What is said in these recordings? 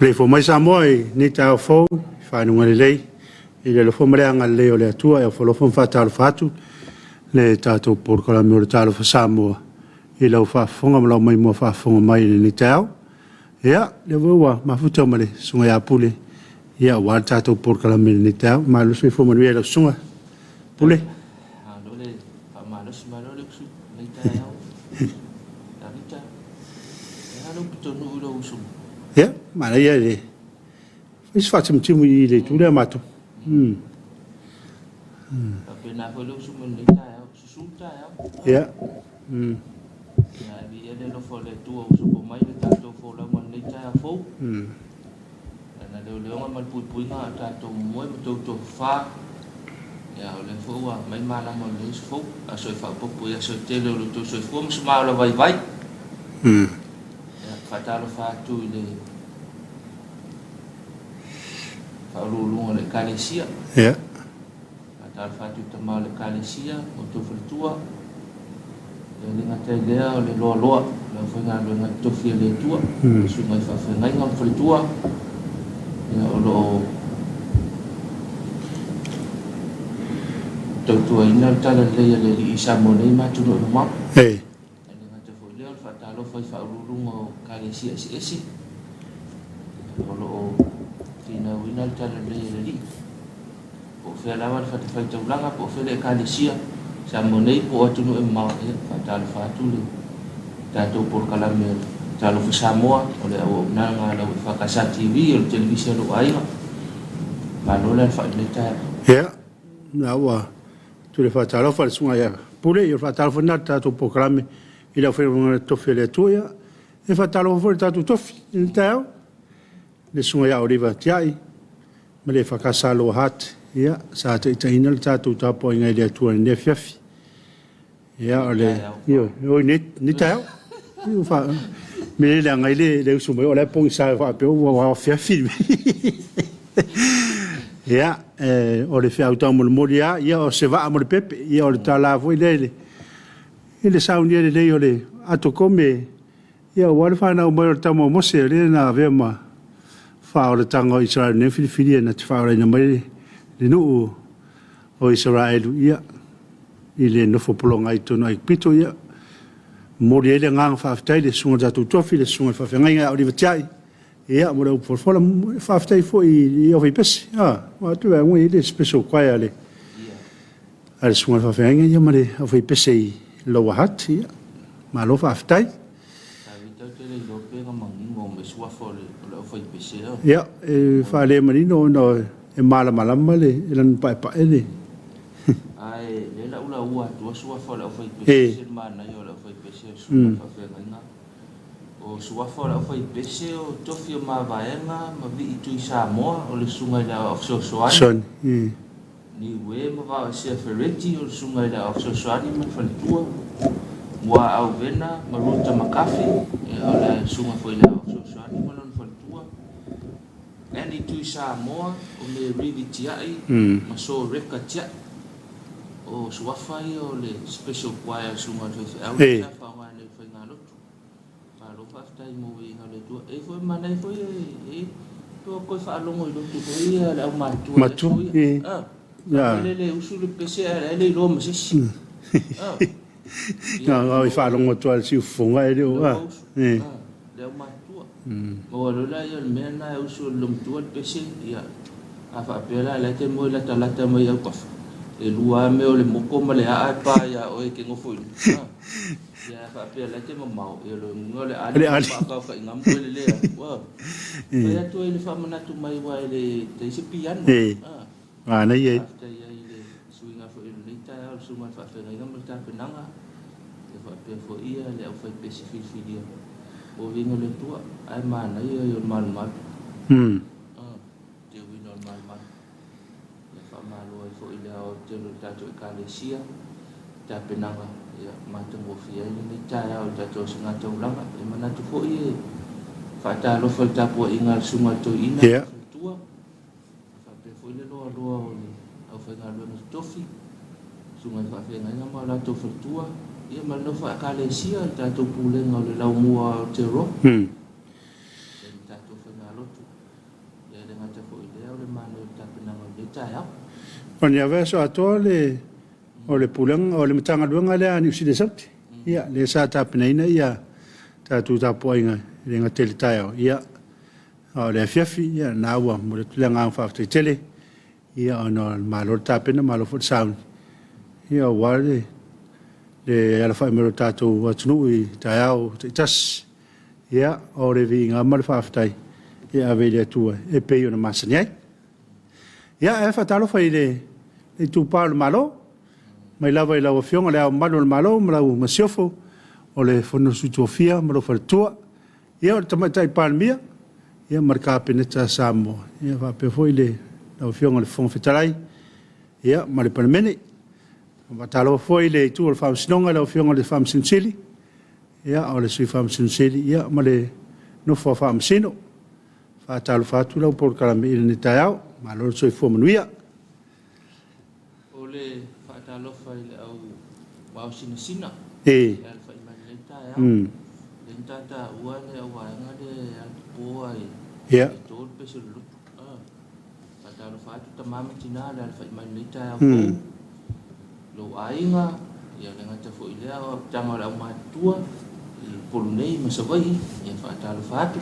Le fo mai Samoa ni ta fo fa no ngalei ile lo fo mare anga le o le tua e fo lo fo fa Talofa atu le tato por kala me o Talofa Samoa ile o fa fonga mo mai mo fa fonga mai ni tau ya le wa ma futa male sunga ya pule ya wa tato por kala me ni tau ma lo se fo mo le sunga pule lo le fa ma lo su ma lo le su ni tau ta ya lo pito no lo su ya ma la ya le is fa tim tim ile tu le mato Pena foi lo su mo ni tau su tau ya ya vi ele lo fo le tu o su po mai le tato fo la mo ni tau fo na le o ma pui na tato mo to fa ya le fo wa mai mana mo le fo a so fa po ya so te lo to so fo mo ma la vai ya fa Talofa tu le fa lu le kalesia ya fa Talofa tu ta ma le kalesia o to tua le ngata le o le lo le fo nga lo nga to fi le tua su mai fa ngai ngam fo tua ya o lo to ina tala le isa mo nei ma tu no ma eh ele ngata fo le fa Talofa fa lu ngo kalesia si o lo tina wina tala le o fe la fa fa taulanga po fe le kalesia sa mo nei po tu no ma fa Talofa tu le tato por kala me Talofa Samoa o le o na nga la fa kasa TV o television o ai ma no le fa le ta ya na wa tu le fa Talofa sunga ya pule yo fa Talofa na tato programe ila fe un to fe le tuya e fa Talofa tato to in tao le sunga ya oliva tiai ma le fa kasa lo hat ya sa te ina tato ta po ngai le tu ne fiafi ya ole yo ni tao yo fa me le ngai le su mo le pong sa fa pe wa fiafi ya o le fea utau mo moria ia o se va mo le pepe ia o le tala foi le sauni le o le ato come ia o le fa na mo le tamo mo se le na ve ma fa o le tango Israel ne fili na te fa o le mai le no o Israel ia ile no fo polonga i tono i pito ia moria le ngang fa ftai le sunga tu tofi le sunga fa ngai o le vtai ia mo le por fola fa ftai foi o vi pes wa tu e ngui le special kwai ale ale sunga fa ngai ia mo le o vi pes i lo hat ia ma lo fa ftai ia fa le marino no e mala male elan pa ele ai le la ua tu sua fa la foi pese mana yo la foi pese su fa ngai o sua fora foi pese o tofi ma vaenga ma vi tu Samoa o le sunga la of so soani ni we ma va se fereti o sunga la of so soani ma fa tua wa au vena ma ruta makafi o le sunga foi la of so soani ma non fa tua ani tu Samoa o me rivi tiai ma so reka tia o sua fai o le special choir sunga tu au fa wa le fa ngalo tai mo i ngale tu e foi mana e foi e to ko fa longo i lo tu foi la matu ya le usul pese le lo mo si no fa longo tu al si fonga e lo le matu mo lo la yo mena usul lo tu al pese ya afa pela la te mo la ta mo ya ko e lua me o le moko ma le a pa ya o e ke ngo foi ya fa pe la te mo mau e lo ngole ali pa ka ngam ko le wa ya to ile fa mana tu mai wa ile te se pian na ye ta ya ile suinga fo ile ta su ma fa fe ngam ta penanga e fa pe fo ia le fa pe se fil o vingo le tua ai mana yo mal te wi normal mal ya fa malo fo ile o te no ta to kalesia ta penanga ya mata mo fia ni ta ya o ta to singa to langa e mana tu fo i fa ta lo fa ta po ingal sunga to ina tua fa pe fo ile lo o fa ngalo no tofi sunga fa fe nga ma la to fa tua ia ma no fa kalesia ta to pule ngalo la mua te ro ta to fa ngalo le ngata fo ile o le mano ta pena mo le tai au o ni ave so ato le o le pulang o le matanga luanga le ani usi de sauti ia le sa ta pena ina ia ta tu ta poinga le ngata le tai au ia o le fiafi ia na ua mo le tulanga fa te tele ia ono malo ta pena malo fo sound ia wale le ala fa mero tato watunu I tai au te tas ia o le vinga mo le fa ftai ia ave le tua e pe ona masani ai ia e fa Talofa ile e tu pa le malo mai lava I lava fionga le au malo le malo ma lau masiofo o le fono sutofia ma lo fa tua ia o tamatai palmia ia marka peneta Samoa ia fa pe foi le lau fionga le fon fetalai ia ma le palmene ma Talofa foi le tu le Faamisionare lau fionga le Faamisionare ia o le sui Faamisionare ia ma le no fa Faamisino fa Talofa tu lau por kalame ile ni taiao ma lo sui fo manuia o le fa Talofa ile au wa sina e fa mai le tai au le tata ua le wa ngade po ai ia to pe se lu fa Talofa tu tamama tina le fa mai le tai au lo ainga ia le ngata fo ile au tanga la matua polunei masawai ia fa Talofa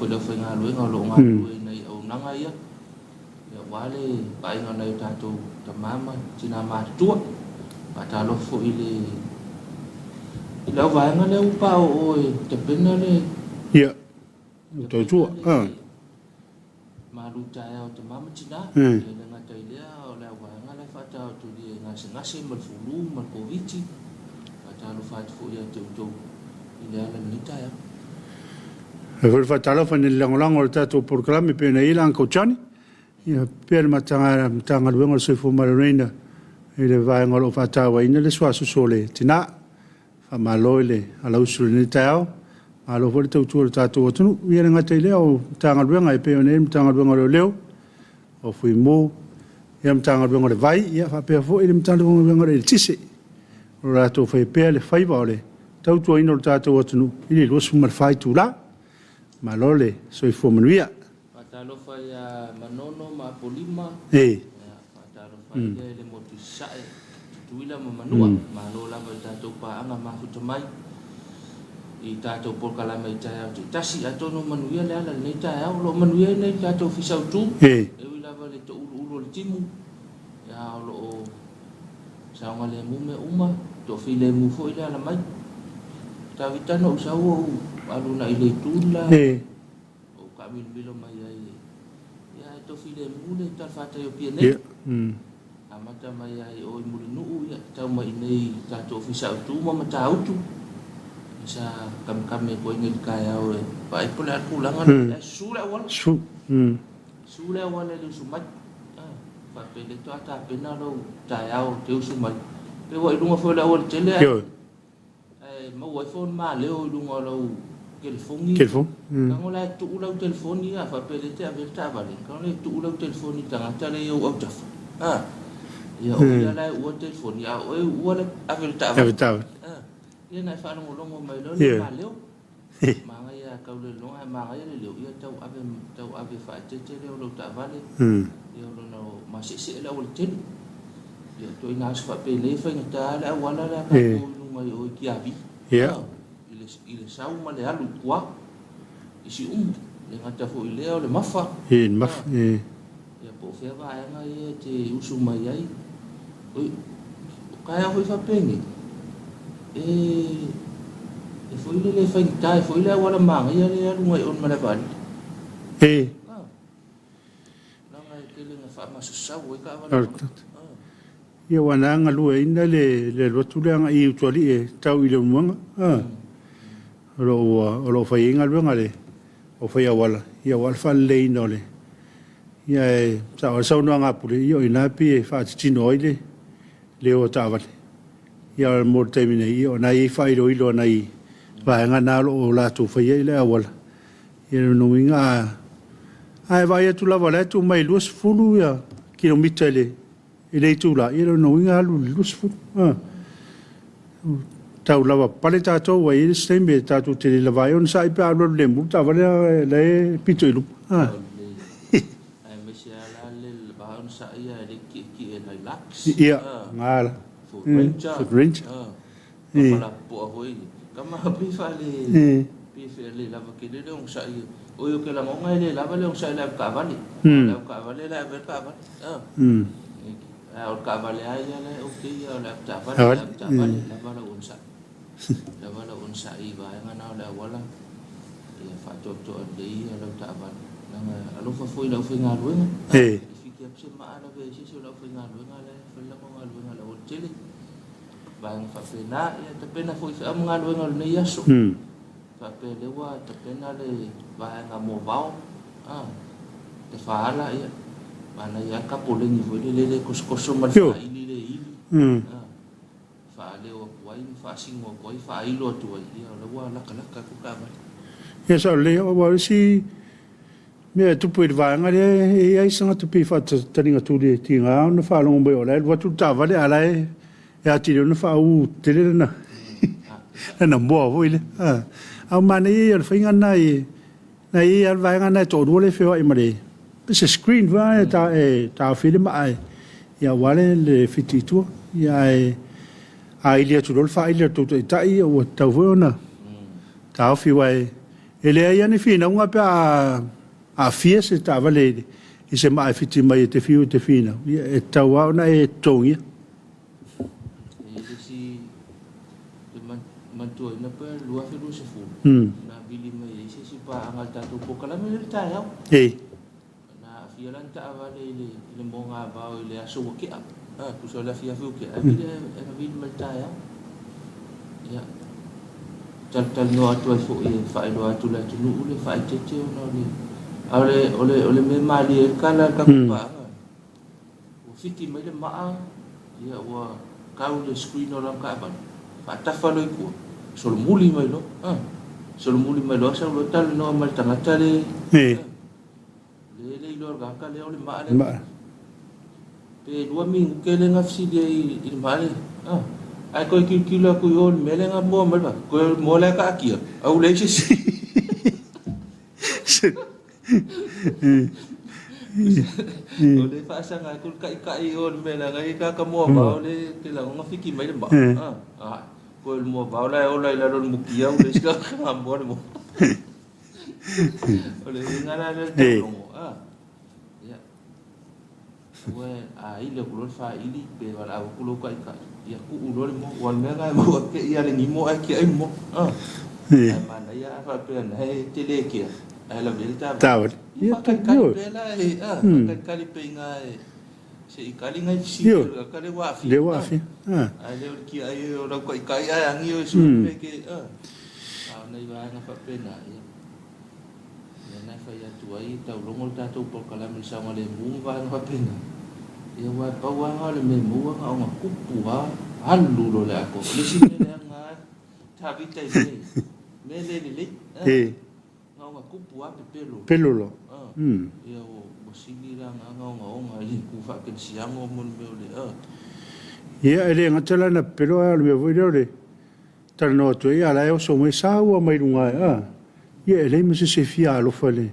le fa ngalu ngalo ngalu nei au nanga ia ia wale ainga nei tato tamama tina matua fa Talofa ile ila vaanga le upa o te pena le ia to tu malu tai au tamama tina le ngata ile o le vaanga le fa ta tu di ngase mal fulu mal koviti fa Talofa fo ia te to ile ala ni tai e fa Talofa ni langolango tato por kalame pe na ila ko chani ia pe matanga luenga se fo marina ile vai ngolo fa ta wa ina le swaso sole tina fa maloile ala usul ni tao alo fo te tu tato tu ia ngata ile o tanga luenga pe ne tanga luenga leo o fui mo ia tanga luenga le vai ia fa pe fo ile tanga luenga le tise ora to fa pe le fai vale tau tu ino tato tu ile lo su mar fai tu la malole so fo manuia fa Talofa ia manono ma polima fa Talofa ile le motu sai tuila manua malo la tato pa anga ma futamai I tato por kalama I tai au tasi atono manuia le ala nei tai au lo manuia nei tato fisau tu e wila vale to ulu le timu ya lo saunga le mume uma to file mu fo ile ala mai ta vitano usau alu na ile tula o kamil bilo mai ai ya to file mu le tal fata yo piene amata mai ai o mulinu ya tau mai nei tato fisau tu ma tau tu sa kam me ko ngel kaya o pai pula pulangan sula wal sula wal le sumat fa pele to ata pena lo tayao te sumat pe wo lunga fo la wal tele ma wo phone ma le o lunga lo telefoni kangola tu ulau telefoni fa pele te averta vale kangola tu ulau telefoni tanga tale yo au taf ya o ya la o telefoni ya o wala averta ia na fa no longo mai lo ma leo manga ia ka le longa manga ia le leo ia tau ave fa te le lo ta vale ia lo no ma se la o te ia to ina fa pe le fa ta la wala la ka no mai o ki abi ia ile sau ma le alu kwa isi le ngata fo ile o le mafa ia po fe va nga ia te usu mai ai oi kaya ho fa pengi e foi le fai tai foi le wala manga ia le alu ngai on mala bali nanga ke le fa ma sa wo ka wala ia wana nga lu ina le rotu le nga I utoli e tau ile muanga lo fai nga lu nga le o fai wala ia wala fa le ino le ia sa sa no nga pule io ina pi fa tino ile le o tavale ia mo termine io na I fai ro ilo na I va nga na lo la tu fai ile wala ia no winga ai vai tu la wala tu mai lus fulu ia kilomita le ile tu la ia no winga lu lus fulu tau lava pale tato wa I stembe tato te le vai on sai pa lo le mu ta vale le pito ilu le ba on sa ia le ki e relax. Ia, ngala. Foot ranger. Foot ranger. Kama po hoi. Kama pi fa le pi fa le lava ke le on sa ia. O yo ke la ngonga le lava le on sa le ka vale. Le ka vale la ver ka vale. O ka vale ai le o ke ia le ka vale la vale on sa. La vale on sa i ba ngana le wala. Ia fa to le ia le ka vale. Nanga alo fa foi la foi nga luenga. Fiki ap se ma ala ve se la foi nga luenga le fa la nga luenga la o tele. Ba fa pena ia te pena foi fa nga luenga le yaso. Fa pe le wa te pena le ba nga mo bao. Te fa ala ia. Ba na ia ka pole ni foi le koskoso ma fa ili le ili. Fa le o wai fa singo koi fa ilo tu ia le wa la ka ku ka ba. Ia sa le o wa si me tu pui vanga le e ai sanga tu pi fa taringa tu le tinga no fa longo be ola wa tu ta vale ala e a ti no fa u te le na na mo vo ile a mane e al finga na e al vanga na to do le fe ai mare se screen va ta film ai ya wale le fititu ya ai le tu do fa ile tu ta i o ta vo na ta fi wai ele ai ni fina unha pa a fia se tava lele e se mai fiti mai te fiu te fina e taua na e tongia e si man tu na pa lua fe lu se fu na bili mai se si pa angal ta tu po kala me ta ya na fia lan ta va le monga ba o le aso ke a ku so la fia fu ke a bili mai ta ya ya tal no atu fu e fa lo atu la tu lu le fa te no le ole me mali kala ka pa o fiti mai le maa ia wa kau le screen ora ka ba fa ta fa lo ku sol muli mai lo sa lo tal no mal tanga tale le lo ga ka le ole maa le pe lo mi ke le ngafsi de il mali ai ko kilo ku yo mele nga mo mal ba ko mo la ka kia au le si ole fa sa nga kul kai on me la ngai ka mo ba ole te la nga fiki mai ba ko mo ba la ole la ron mukia ole ska ka mo ole nga la le mo ya we ile ku fa ili pe wala ku lo kai ka ya ku ulo mo wal me nga mo ke ya le ni mo ai ki ai mo mana ya fa pe na te le ki ai la velta tava ia ka pela ka kali pe nga se i kali nga si ka le wa fi ai le ki ai ora ko kai ai angi o su me ke nei va na fa pe na ya na fa ya tu ai ta longo ta tu por kala mi sa le mu va na fa pe na ia wa pa wa le me mu nga nga ku pu ha halu lo le ko le si le nga ta vi te me le nga ku pu ha pelo lo ia o sigi la nga i ku fa ke si amo mo me le ia ele nga tala na pelo a le vo le tal no to ia la o so me sa o mai lunga ia ele me se fia lo fale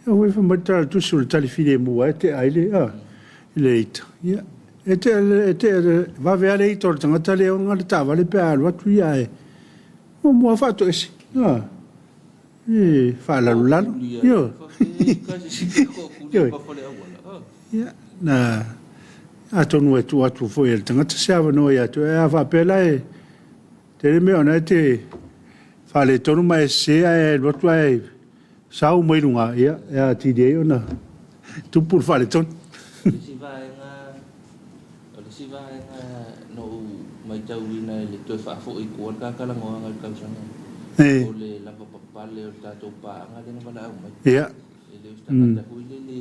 ia o fa matar tu sul tali file mu te ai le late ia va ver le tor tanga tale o nga ta vale pe alwa tu ia mo fa to esi fa la lula yo ia na atonu e tu atu foi el tanga tsa no ia tu e va pe la te me ona te fa le tonu mai se e lo tu ai sa o mai lunga ia ti de ona tu por fa le tonu si va no mai tau ina le to fa fo i ko ka kala ngo nga ka sana o le la papa le o ta to pa nga le na o mai ia le sta ta hu le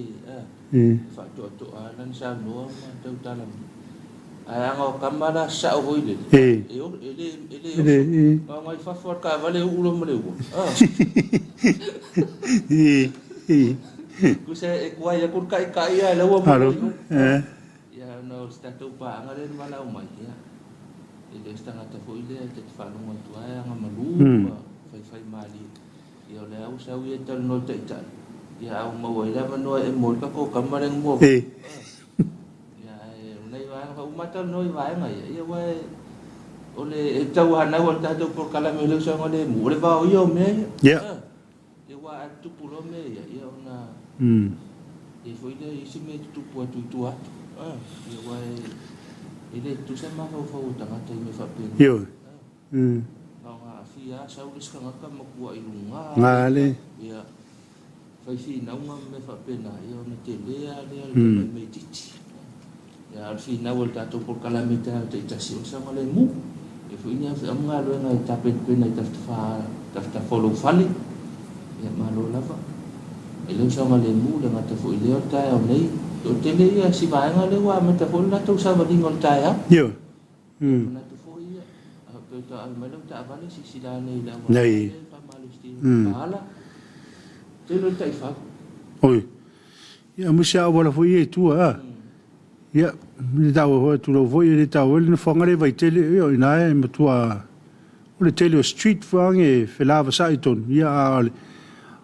fa to alan sa no ma tau tala ai nga kamera sa o ile ele nga fa for ka vale u lo mole u ku se e kwa ya kur kai ya le o no sta tu pa nga le mala o mai ya ele sta nga ta foi le te fa no mo tu ai nga malu fai mali yo le au sa wi tal no te tal Ya au mau ila mano e mo ka ko kamareng mo. Ya nei wa ka umata noi wa nga ya wa ole tau hana wa ta por kala me lo sa ngole mo le ba yo me. Ya. E wa tu pulo me ya ona. E foi de isi me tu po tu atu. Ya wa ele tu sa ma fa ta ngata me fa pe. Yo. Nga fia sa ulis ka ngaka makua ilunga. Ngale. Ya. Fai na uma me fa pena yo na te lea me titi ya al fina volta to por calamita te tasi o sa male mu e foi nya fa nga lo nga ta pena ta follow fali ya malo lava e lo sa male mu le nga ta foi le ta o nei to te le ya si ba nga le wa me ta fol na to sa ba dingol ta ya yo na to foi ya pe ta al malo ta vale si da nei la nei pa malo sti ala Telo tai fa. Oi. Ya musia wala foi tu Ya ni da ho tu lo foi ni ta wel ni fongare vai tele yo ina e matua. O tele street fange felava saiton. Ya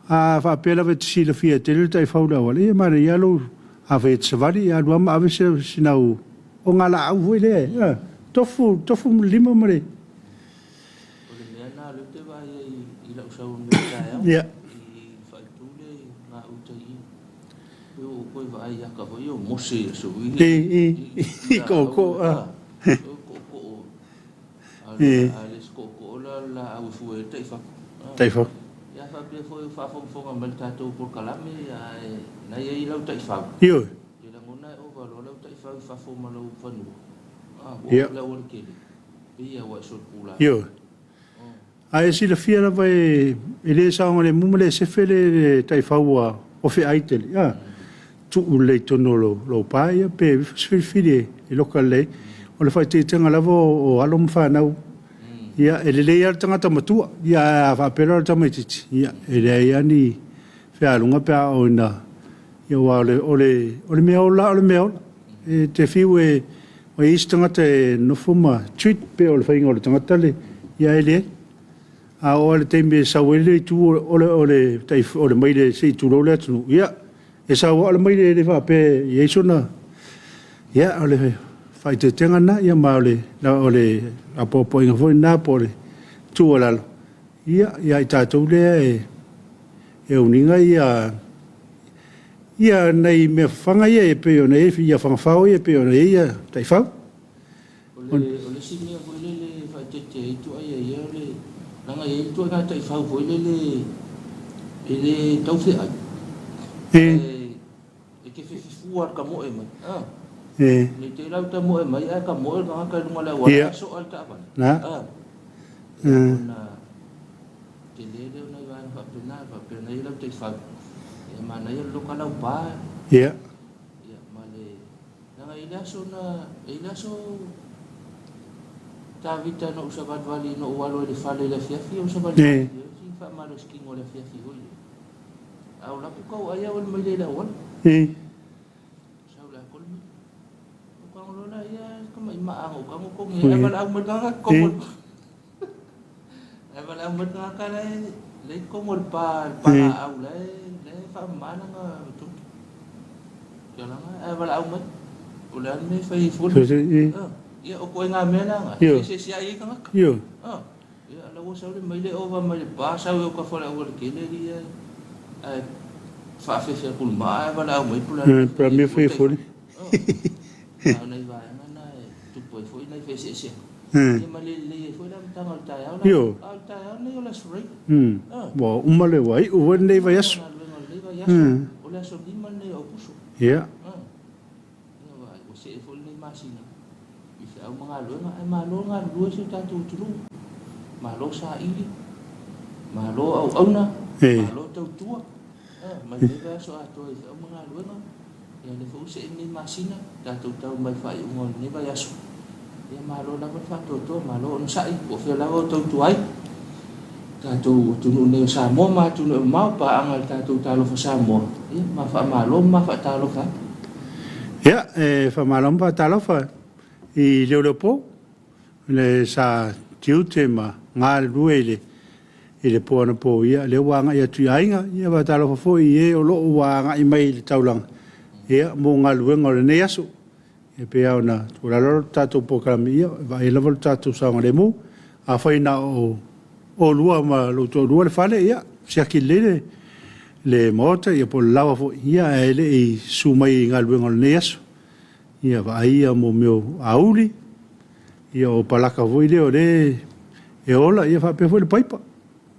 a fa pela vet si la fia tele tai fa da wala. Ma ya lo a vet savali ya do ma ave sinau. O ngala au foi le. Tofu lima mare. O le mena le te vai ila usau me ta Ya. Koi vai ya ka yo mose so wi ko ale ko la au fu tai fa ya fa pe fo ngal ta to por kalame ya na ye ilo tai fa yo ya ngona o va lo tai fa fo ma lo fa nu ya la wor ke ya wa so pula yo ai si la fia la vai ele sa ngale mumle se fele tai fa wa o fe aitel ya tu le tono lo paia pe fili e local le o le fai te tanga lavo o alom fa na ya ele le ya tanga tamatua ya fa pelo tamatiti ya ele ya ni fe alunga pe o na ya wa ole me ola e te fiwe o istanga te no fuma tweet pe o le fai ngol tanga tale ya ele a o le tembe sa wele tu ole tai o le mai le sei tu lo le tu ya e sa wala mai le fa pe yeso na ya ole fai te tenga na ya ma ole na ole apopo inga foi na pole tu ola ya ita to le e uninga ya nei me fanga ye pe o nei ya fanga fa o ye pe o nei ya tai fa ole si me foi le fa te tu ai ye ole nanga ye tu na tai fa foi ele tau fe ke fuar ka mo e mai ni te lau ta mo e mai ka mo ka ka lunga la wa so al ta ba na na te le na va pa na ila te fa e ma na lo ka la ba ya ma le na ila so ta vita no sa ba vali no walo le fa le fia o sa ba si fa ma lo ski ngole fia fi hoi au la ko aya wal mai le la wal maang o kamo kong e bala ang mga komol e bala ang mga kala le komol pa au le fa mana nga tu jala nga e bala ang mga ulan me fai full ya o ko nga me na se ai ka nga yo ya la wo sa le mai le over mai pa sa o ka fola o ke le dia fa fe kul ma e bala ang mai pula para me foi full na iba foi na fez esse e malele foi na tangal tayo na tayo na yola suri bo umale wai o ne vai as ola so di man ne opuso ya vai você foi na masina isso é uma malo nga lu so ta tu malo sa ili malo au na malo tau tua mas leva so ato é uma lo nga ya le foi se ni masina ta tu tau mai fai un ne vai as ya malo la fa to malo no sai o fe la to ai ta tu ne Samoa ma tu no ma pa angal ta tu Talofa Samoa ya ma fa malo ma fa Talofa ya fa malo pa Talofa i le po le sa tiute ma ngal ruele i le poana po ia le wanga ia tu ainga ia va talofa fo i o lo wanga i mai le taulang ia mo ngaluenga le ne aso e pe ona tu la lo tatu po kalami ia va i level tatu sa le mu a faina o lua ma lo to lua le fale ia sia ki le mota ia po lava fo ia ele i sumai ngaluenga le ne aso ia va ia mo meu auli ia o palaka fo i le o le e ola ia fa pe fo le paipa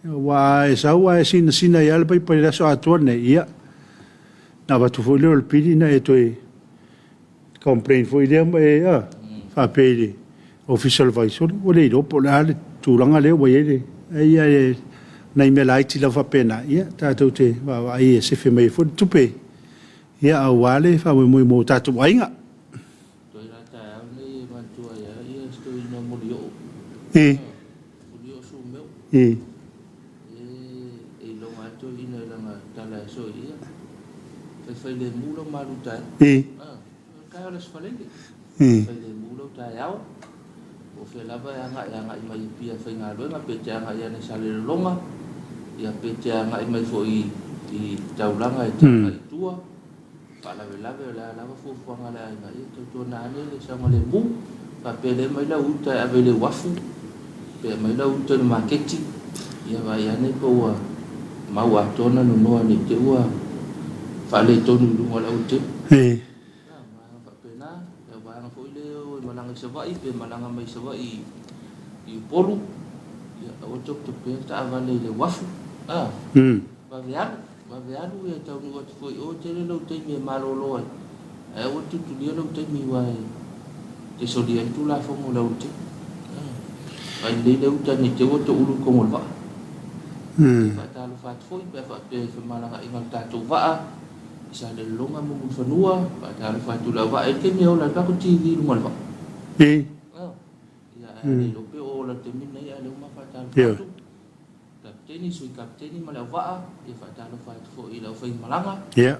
wa e saua e sina ia le paipa le so atuane ia na va tu fo le pili na e toi complain fo i le e fa pe le official advisor o le do po le tulanga le wa ile ia e na me lai ti la fa pena ia ta tu te va ia se fe mai fo tu pe ia a wale fa mo ta tu ainga e lo mato ina langa tala so ia fai le mulo maluta ka ole sfalende fai le mulo ta yao o fe lava nga mai pia fai nga lo nga pe nga ia ne sale longa ia pe nga mai fo i taulanga i tua pala la fo nga la nga i to na le sa le mu pa pe le mai la uta ave le wafu pe mai la uta ma keti ia vai ane ko mau atona no no ni te ua fale tonu no la uta ma pena ya va nga foi le malanga se vai pe malanga mai se vai i polu ia o tok to pe ta vale le wafu va vialu ia tau no foi o te le lo te me malolo e o tu le lo te mi vai te so dia tu la fo mo la uta ai le uta ni te o to ulu ko mo va Talofa foi pe fa pe malanga ingal tatu va sa le longa mo fanua Talofa tu la va e ke me ola ka ko ti di mo va ya le lo pe ola te mina ya le ma fa Talofa kapteni sui kapteni ma la va e fa Talofa foi la foi malanga ya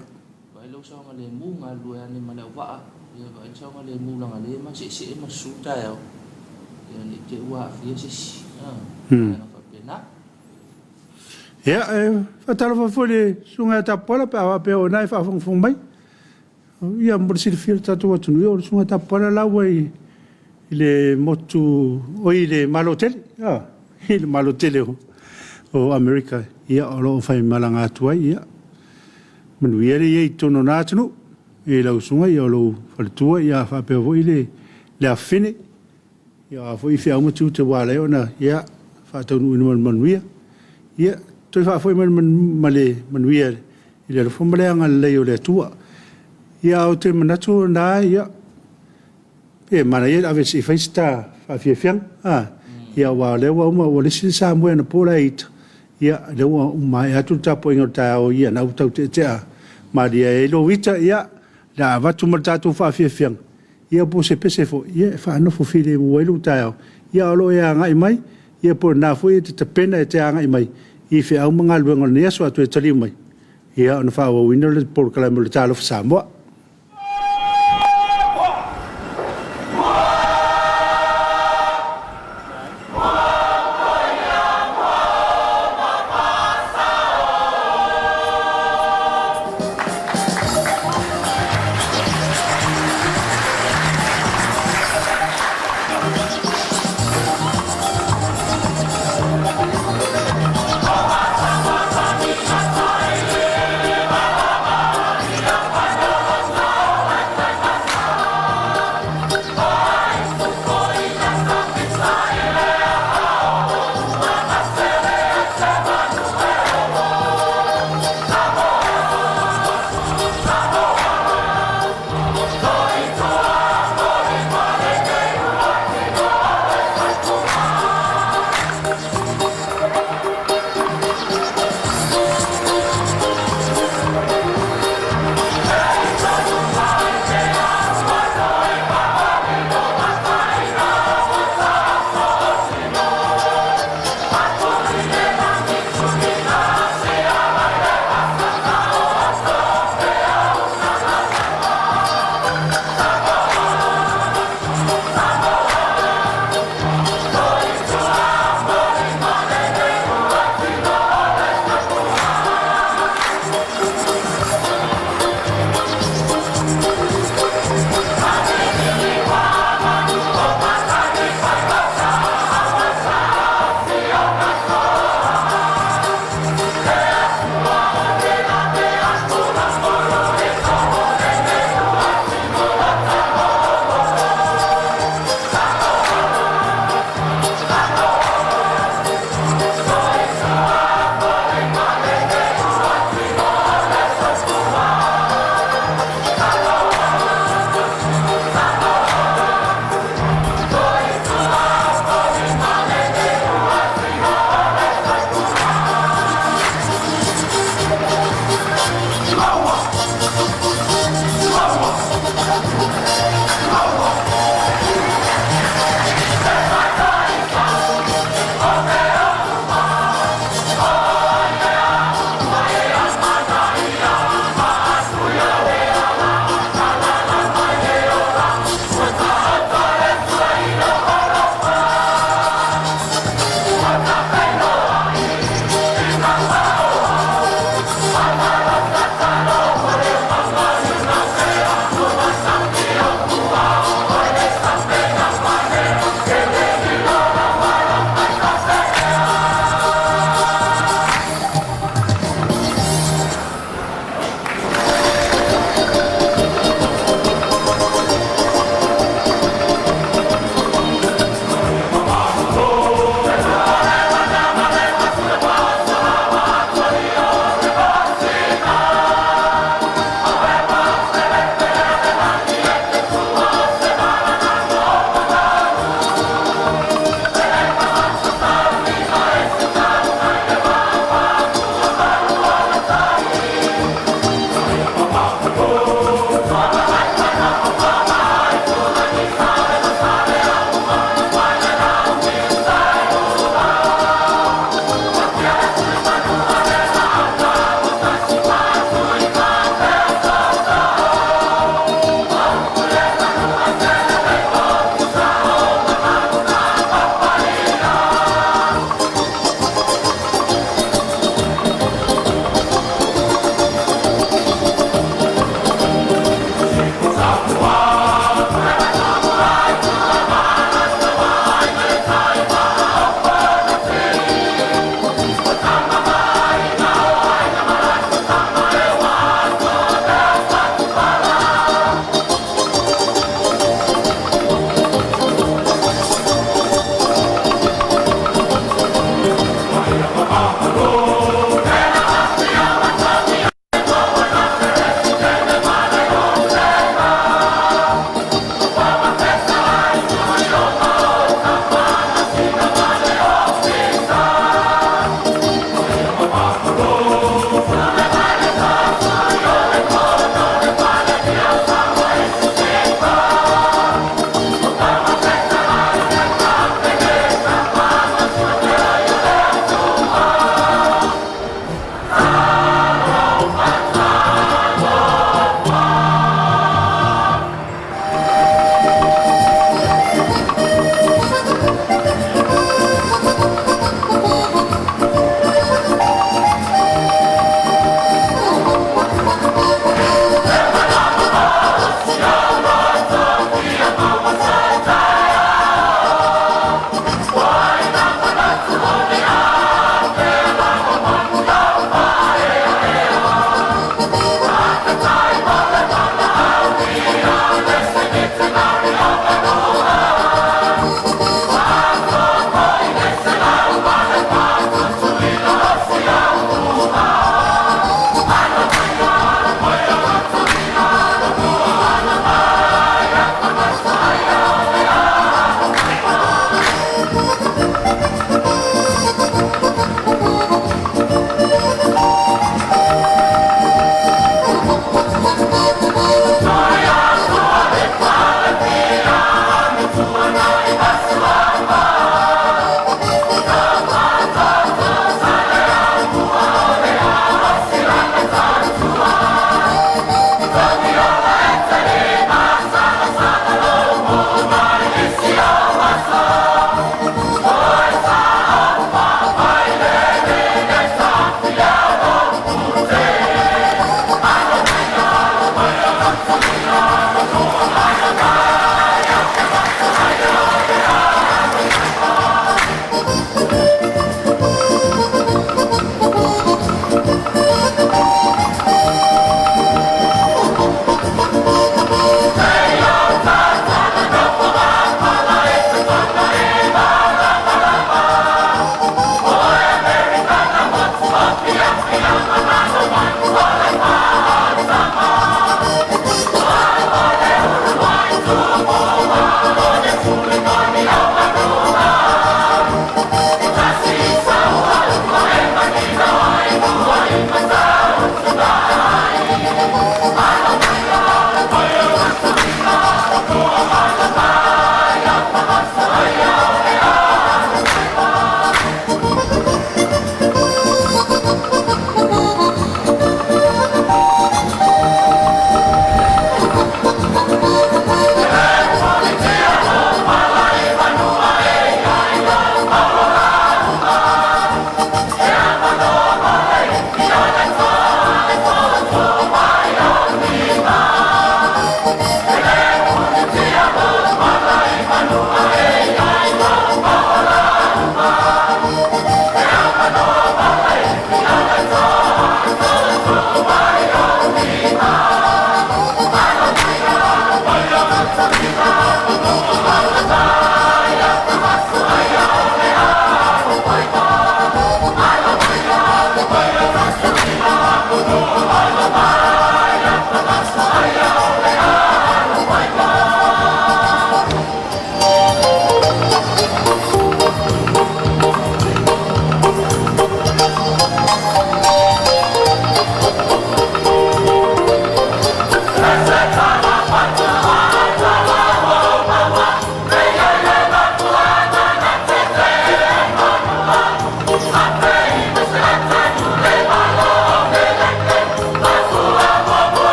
va lo sa ma le mu nga lu ya ni ma la va ya va sa ma le mu la le ma se ma su ta ya ni te wa fi se fa pena ia fa talofa fo le sunga tapola pe o nai fa fong mai ia mo se fil tatu atu no sunga tapola la wai le motu o ile malotel ile malotel o America ia o lo fai malanga atu ia manu ia ia tono na tunu e la sunga ia lo faltua ia fa pe o ile le afine ia fo i fia mo tu te wala ona ia fa tonu no manuia ia toi fa foi male manuia ile lo fo male anga le o le tua ia o te manatu na ia pe mana ia ave si festa fa fiang ia wa le wa o le sin sa mo na polait ia le wa mai atu tapo ingo ta o ia na uta te ma dia e lo vita ia la va tu matatu fa fiang ia po se pese fo ia fa no fo file mo lu ta ia lo ia ngai mai ia po na fo te pena te ngai mai i fe au manga lu ngol ne so atu e tali mai ia no fa o winner por kala mo Talofa Samoa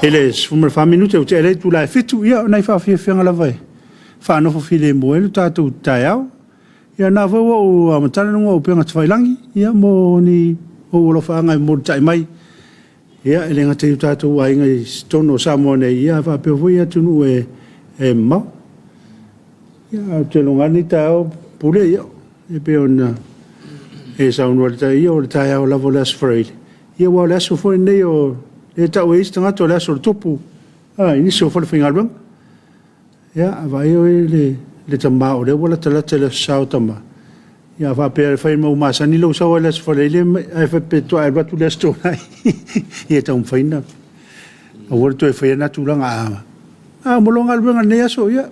Ele sumar faminute o tele tu la fitu ia na fa fi fenga la vai. Fa no fo file mo ele tatu taiao. Ia na vo o amatana no o penga tfailangi ia mo ni o lo fa ngai mo tai mai. Ia ele ngate tatu wa ngai stono Samoa nei ia fa pe vo ia tunu e ma. Ia te longa ni tao pule ia e pe ona e sa unwa tai ia o taiao la volas free. Ia wa la so fo nei o e tau e istanga to la so topu ini so fo finga bang ya vai o le tama o le wala tala tele sao tama ya va pe fa mo masani lo sa wala fo le ai fa pe to ai batu le sto nai e tau faina o wor to e fa na tu langa mo longa bang ne so ya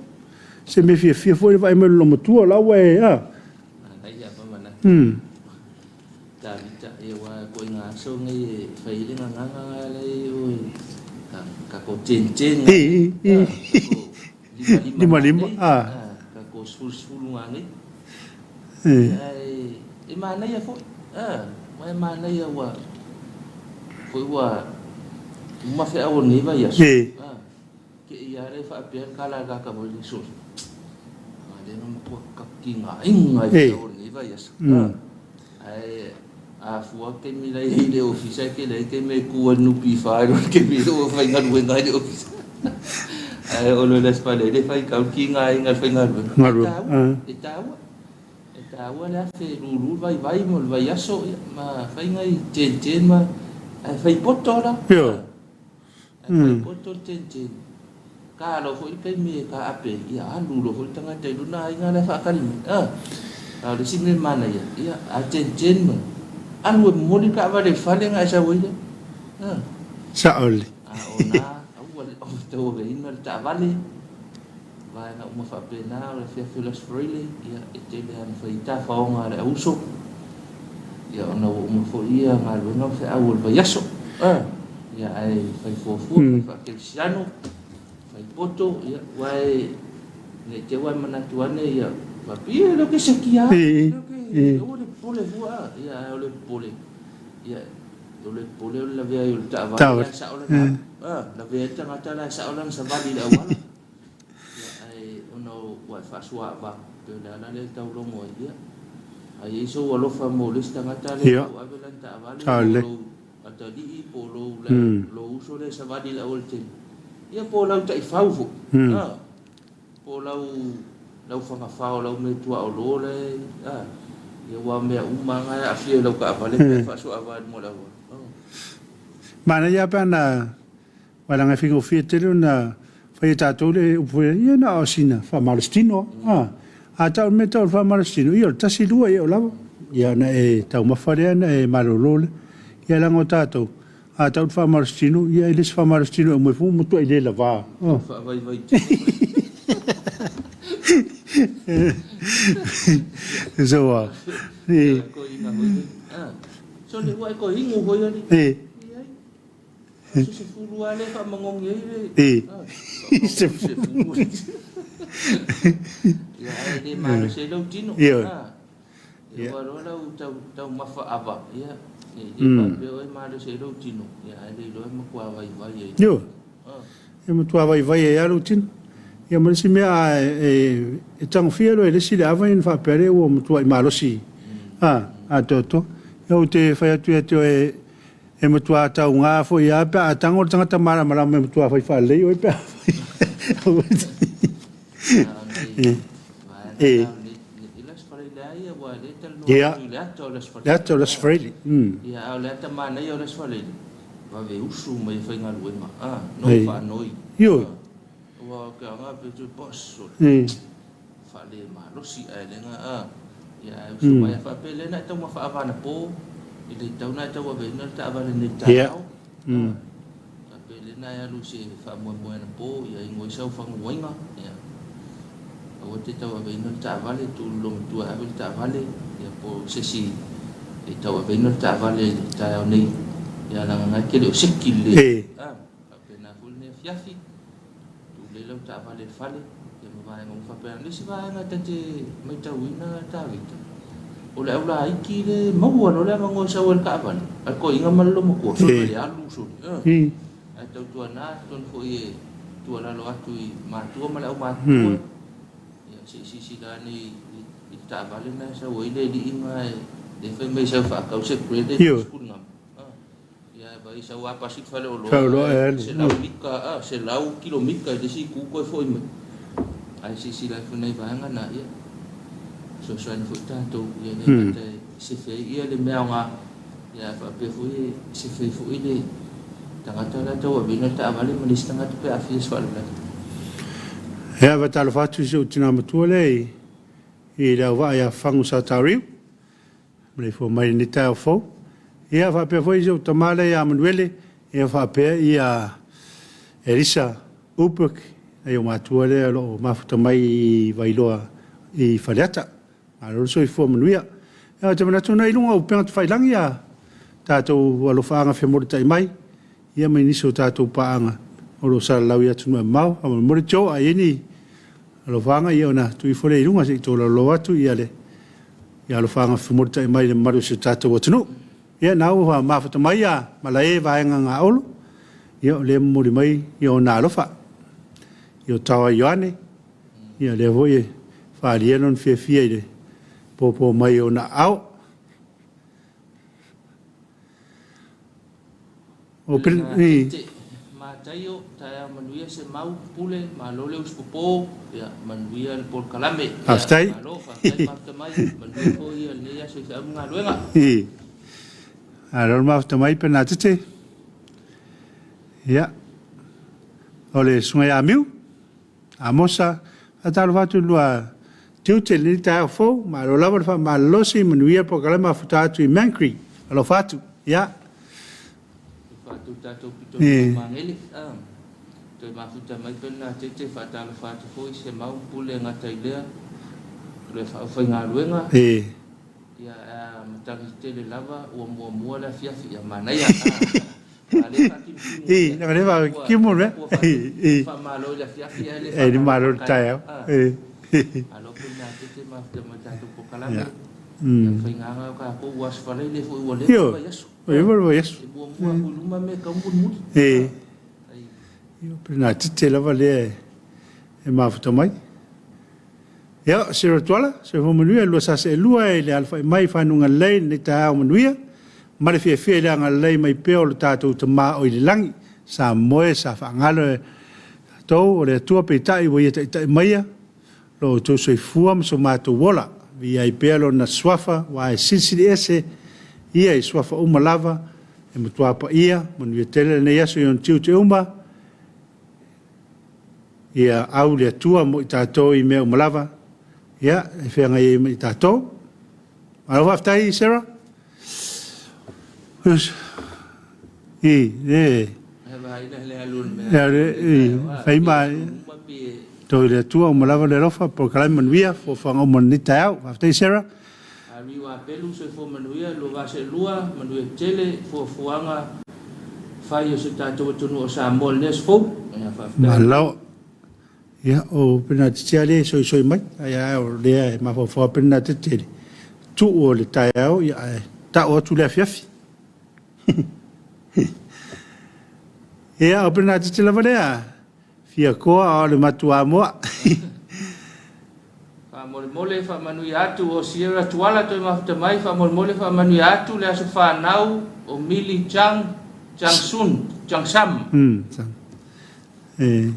se me fie fo vai me lo mo tu la we ya so ngai fai le nganga le o ka ko chen lima ka ko sul ngani e mana ya fo mai mana ya wa foi wa uma fe a ni va ya ke ya re fa pe kala ka mo le sul ma le no ko ka kinga inga fe o ni va ya ai a fua ke mi lai le ofisa ke le ke me ku no pi fa ro ke mi o fa ngar we ngai ofisa ai o le spale le fa ka ki ngai ngar fa ngar e tawa la fe lulu vai mo vai aso ma fa ngai chen ma ai fa poto la yo ai poto chen ka lo fo ke mi ka ape ya alu lo fo tanga te luna ngai fa ka ni a le sinne mana ya a chen ma anu mori ka va le fale nga sa woi sa oli ona awal o to ve ina ta vale va na uma fa pena o fe filas freely ya etele an fa ita fa nga le uso ya ona uma fo ia nga lo no fe awal va yaso ya ai fa fo fa ke siano fa poto ya wai ne te wa mana tuane ya va pie lo que se kia ole pole fua ya ole pole ya ole pole la vea yo ta va sa ole la vea ta ngata la sa ole sa va di la wala ya ai ono wa fa sua va pe la le ta lo mo ya ai so wa lo fa mo le sta ngata le wa vela ta va le ata di polo lo uso le sa va di la olte ya polo ta fa fu polo lau whakawhao lau me tua o lore ia wa mea umanga a fia lau ka apale fa so ava mo lau mana ia pana wala nga fingo fia tele na fai tatou le upu ia na osina fa malestino a tau me tau fa malestino ia tasi lua ia o lava ia na e tau mawharea na e malolole ia lango tatou a tau fa malestino ia ilis fa malestino e mwefu mutu e le lava fa vai so so le wa ko hingu ho ya ni so se fulu ale fa mangong ye se fulu ya de ma se lo tino ya wa ro la tau mafa ava ya ni pa be o ma se lo tino ya le lo ma kwa vai vai yo e mo tua vai vai ya lo tino ia mo si mea e tango fia lo ele si le ava in fa pere o mo tua i malosi a toto eu te fai atu e mo tua tau ngā fo ia pe a tango tangata mara mara me mo tua fai fa lei o pe ia to las fredi ia o le ta mana ia las fredi va ve usu mai fai ngal we ma no fa noi yo wa ka nga pe tu poso fa le ma lo si ai le nga ya so mai fa pe le na tau ma fa ava na po i le tau na tau be na ta ava le ni ta ka pe le na ya lu si fa mo na po ya i ngoi sau fa ngoi nga ya o te tau be na ta ava le tu lo tu ava ta ava le ya po se si e tau be na ta ava le ta nei ya la nga ke le sekile ka pe na ful ne fiafi le ta vale fale ya mo vai ngom fa pe ni si vai na te mai ta wina ta vita o le ula iki le mo no le mo sa wel ka van a ko inga mal lo mo ko so le alu so ai tau tuana ton fo i tuana lo atu i matua ma le au matua ia si dani i ta'avale na sa oi le di inga de fe me sa fa kau se prede skul ngam ia vai sa wa pasik fa le olo se lau mika se lau kilomika de si ku ko fo i ai si la fo nei vanga na ia so ni fo tanto ia ne se fe ia le meanga ia fa pe fo i se fe fo i le tangata la tau bina ta'avale ma lista ngata pe afis fa le Hea wa Talofa atu se utina matua le i rau wa ia whangu sa tauriu. Mre fo mai ni tau fo. Ia wha pia fo i se utamale ia manuele. Ia wha pia ia Elisa Upuk. Ia o matua le alo mafuta mai i wailoa i whaleata. Alo so i fo manuia. Ia te manatu na ilunga upenga tu whailangi ia. Tātou alo whaanga whia mori tai mai. Ia mai niso tātou paanga. Olo sa lau ia tunu mau. Ama mori tō a ieni. Alo whaanga ia ona tui fore i runga se i tō lo atu ia le. Ia alo whaanga whimorita i mai le maru se tātou atunu. Ia nau wa mawhata mai a mala e vaenga ngā olo. Ia o le mori mai ia o nā alofa. Ia o tawa Ioane. Ia le hoi e whaari enon fia i le pōpō mai o nā au. O pere... Tayo taya manuia se mau pule ma lole uspopo ya manuia el por kalame aftai Talofa mai manuia ko ia le ya se sa nga luenga alo ma aftai pena tete ya ole sunga amiu amosa Talofa tu lua tiute ni ta fo ma lo lava fa ma losi manuia por kalama futatu i mankri alo fatu ya tu tato pito mangeli to mafuta mai pena tete fa Talofa tu foi se mau pule ngata ilea le fa fa nga luenga ya matangi tele lava o mo la fia mana ya ale pati na le va kimo ne fa malo la fia le di malo tayo alo pena tete mafuta matato po kalame fa nga ka po was fa le fo o le ba yesu yes. Io prima tutte la vale e mafuta mai. Ia se rotoala se fo manuia lo sa se lua e le alfa mai fa nunga lei ni ta manuia. Ma le fie le nga lei mai pe o le tatou te ma o le langi sa moe sa fa ngalo to o le tua pe tai wo ia tai mai lo to so fuam so ma to wola vi ai pe lo na swafa wa sisi ese ia i swafa uma lava e mutua pa ia manuia tele ne yaso yon tiu te uma ia au le tua mo i tātou i mea uma lava ia e whenga i tātou alo whaftai Sarah whai mai tō i le tua uma lava le rofa por kalai manuia fo whanga uma nita au whaftai Sarah Riwa pelu se fo manuia lo va se lua manuia tele fo fuanga fai se tato tonu o Samoa nes fo malo ya o pena tiale so mai ya o le ma fo pena tele tu o le taiao ya ta o tu le fiafi ya o pena tele va le fia ko o le matua mo mole fa manuia atu o Sierra Tuala to mafuta mai fa mole fa manuia atu le aso fa nau o Mili Chang Sun Chang Sam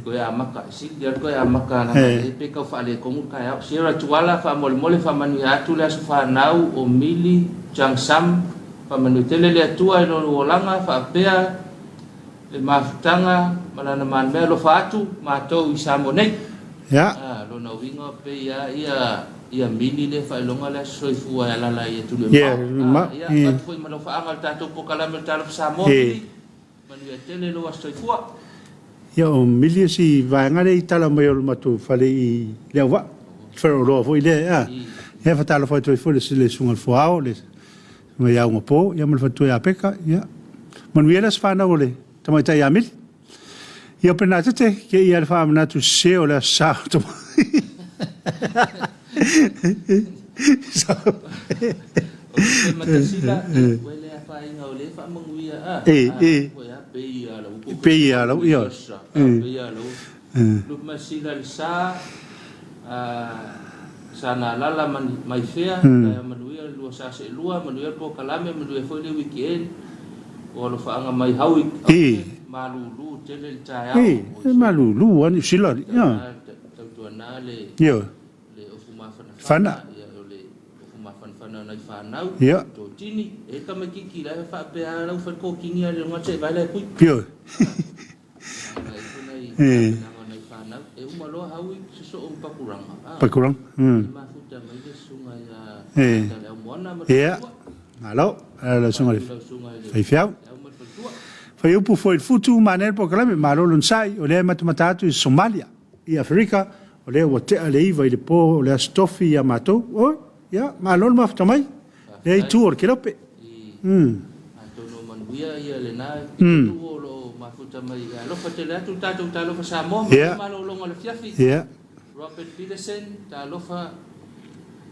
ko ya maka si dia ko ya maka na pe ka fa le ko ka ya Sierra Tuala fa mole fa manuia atu le aso fa nau o Mili Chang Sam fa manuia tele le tua no olanga fa pea le mafutanga malana man melo fa atu ma to i Samonei ya lo no wingo pe ia mini le fa longa la soifua ya la ia tu le ma ya foi malo fa angal tato po kala mer talo Samoa manuia tele lo soifua ya o mili si va ngale itala mai o matu fale i le wa fero lo foi le ya fa talo foi tu foi le sungal foao le mai ya un po ya mal fa tu ya peka ya manuia las fa na ole tamai ta ya mil Io penate che ia fa na tu se o la sa to. Matasila wele fa inga o le fa manguia a. Ko ya pe ya lo ia. Pe ya lo. Lu masila le sa sana lala mai fea manuia lu sa se lua manuia po kalame manuia foi le weekend. O lo fa anga mai hawi. Malulu tele taya. Malulu ani sila ya. Tuana le. Yo. Le ofuma fana. Fana na fanau to tini e kama kiki la fa pe ala fa ko kingi ale ngate vai la kui pio na fanau e uma lo hawi so um pakurang ma futa mai le sunga ya tala mona ma ala sunga fai fiau fai upu foi futu manel programa malo lon sai o le matatu i Somalia i Afrika o le wote ale i vai le po o le stofi ya mato o ya, malon ma tamai. Nei tour ke lope. Antono manguia ia le na tu lo ma futa mai lo fatela tu Talofa Samoa ma lo longa le fiafi. Robert Peterson Talofa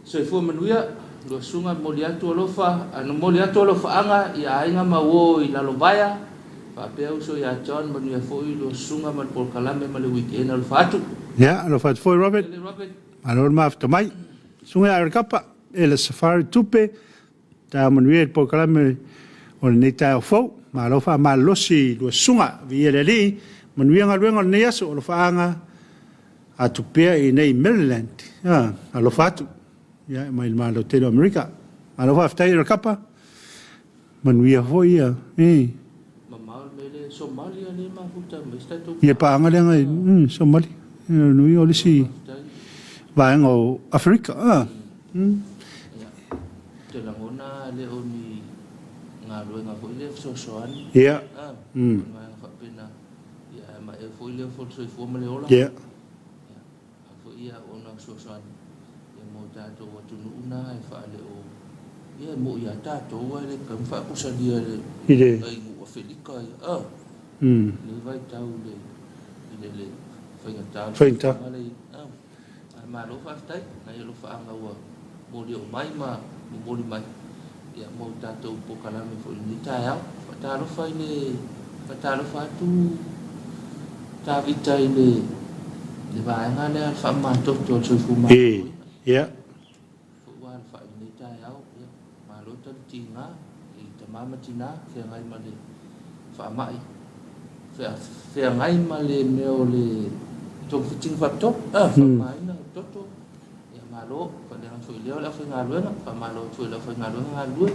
so fu manuia lo sunga moliato lofa ano moliato lofa anga ia ainga ma wo i la lobaya. Pa peu so ya John manuia foi lo sunga man por kalame ma le weekend al fatu. Ya, lo fat foi Robert. Malon ma tamai. Sunga ar kapa ele safari tupe ta manuel po kalame o nei ta fo ma lo fa ma lo si lo sunga vi ele li manuel nga nei aso lo fa anga a tupe i nei Maryland a lo fatu ya mai ma lo telo America ma lo fa ftai ar kapa manuel fo ia mama mele Somalia le ma futa mesta to ia pa anga le Somalia nui o si va ngo Afrika te la ngona le oni nga lo nga foi le so soan ia ma fa pena ia ma e foi le fo so fo ma le ola ia fo ia ona so soan e mo ta to watu una e fa le o ia mo ia ta to wa le kam fa ko sa dia le ai mo felika le vai tau le fa ta ma lo fa tai na lo fa anga wa mo le mai ma mo le mai ya mo ta to po kala me fo ni ta ya ta lo fa ile ta lo fa tu ta vita ile le va nga le fa ma to so fu ma ya fo wa fa ni ta ya ma lo ta tinga i ta ma tina fe ngai ma le fa mai fe ngai ma le me o le to fiting fa to fa mai na to ya malo fa le fo le la fa ngalo na fa malo fo la fa ngalo ngalo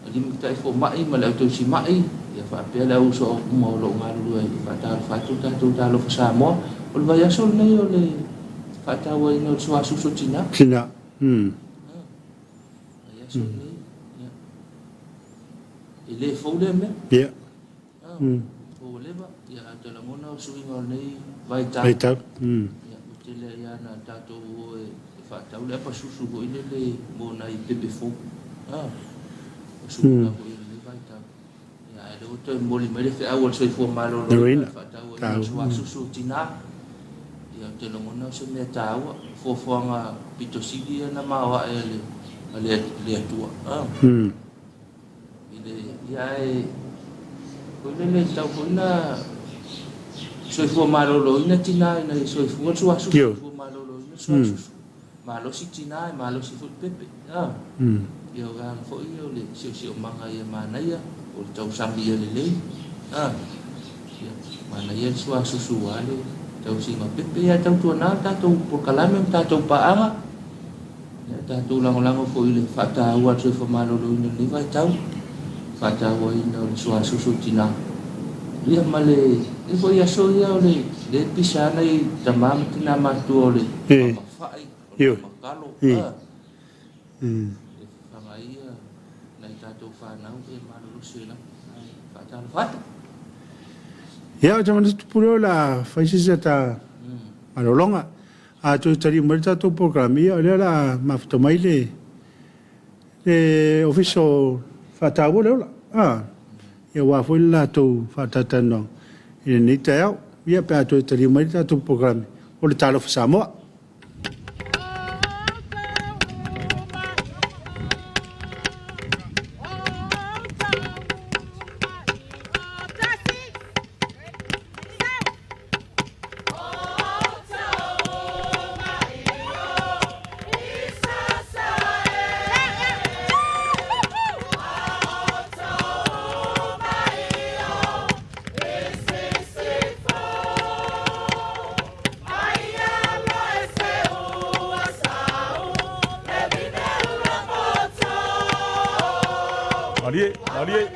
ali mi tai fo mai ma le to si mai ya fa pe la uso mo lo ngalo fa ta lo fa Samoa o le vai so nei o le fa ta wa no so asu so tina ya so nei ya ele fo le me ya o le ba ya te la mona so ingo nei vai ta ya tele ya na tato e fa ta le pa susu go ile le mo na i pepe fo su na go ile vai ta ya le o te mo li mere fe awol so fo malo lo fa ta o susu tina ya te lo mona so me ta wa fo nga pito sigi na ma wa le tua ile ya ko le ta ko na so fu malo lo ina tina ina so fu so asu fu malo lo ina so asu malo si tina malo si fu pepe yo ga fo yo le si manga ya mana ya o tau sambi ya le mana ya so asu su ale tau si ma pepe ya tau tu na tau por kalame tau paanga ya tau lang fo ile fata wa so fu malo lo ina ni vai tau fata wa ina so asu su tina ia male e foi a soia ole le pisana i tamam tina matu ole fai yo makalo famaia na tato fa na e malo sena fata fata ya jaman tu puro la faisisa ta malolonga a tu tari merta tu programi ole la maftomai le ofiso fata ole ia wa foi la tu fatatano i ni teo ia pe atu tari mai tu programa o le Talofa Samoa Malie.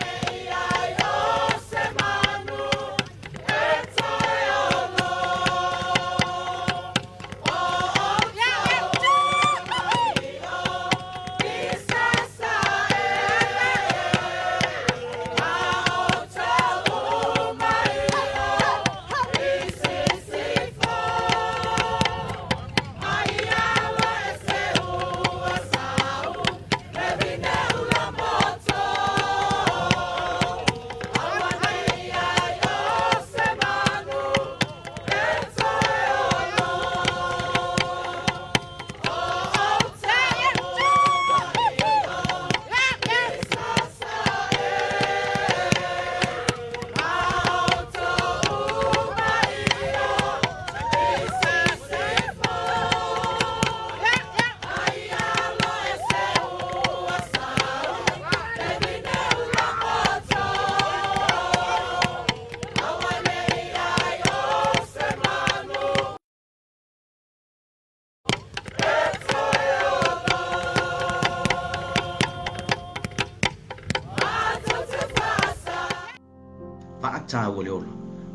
Paata o le ola.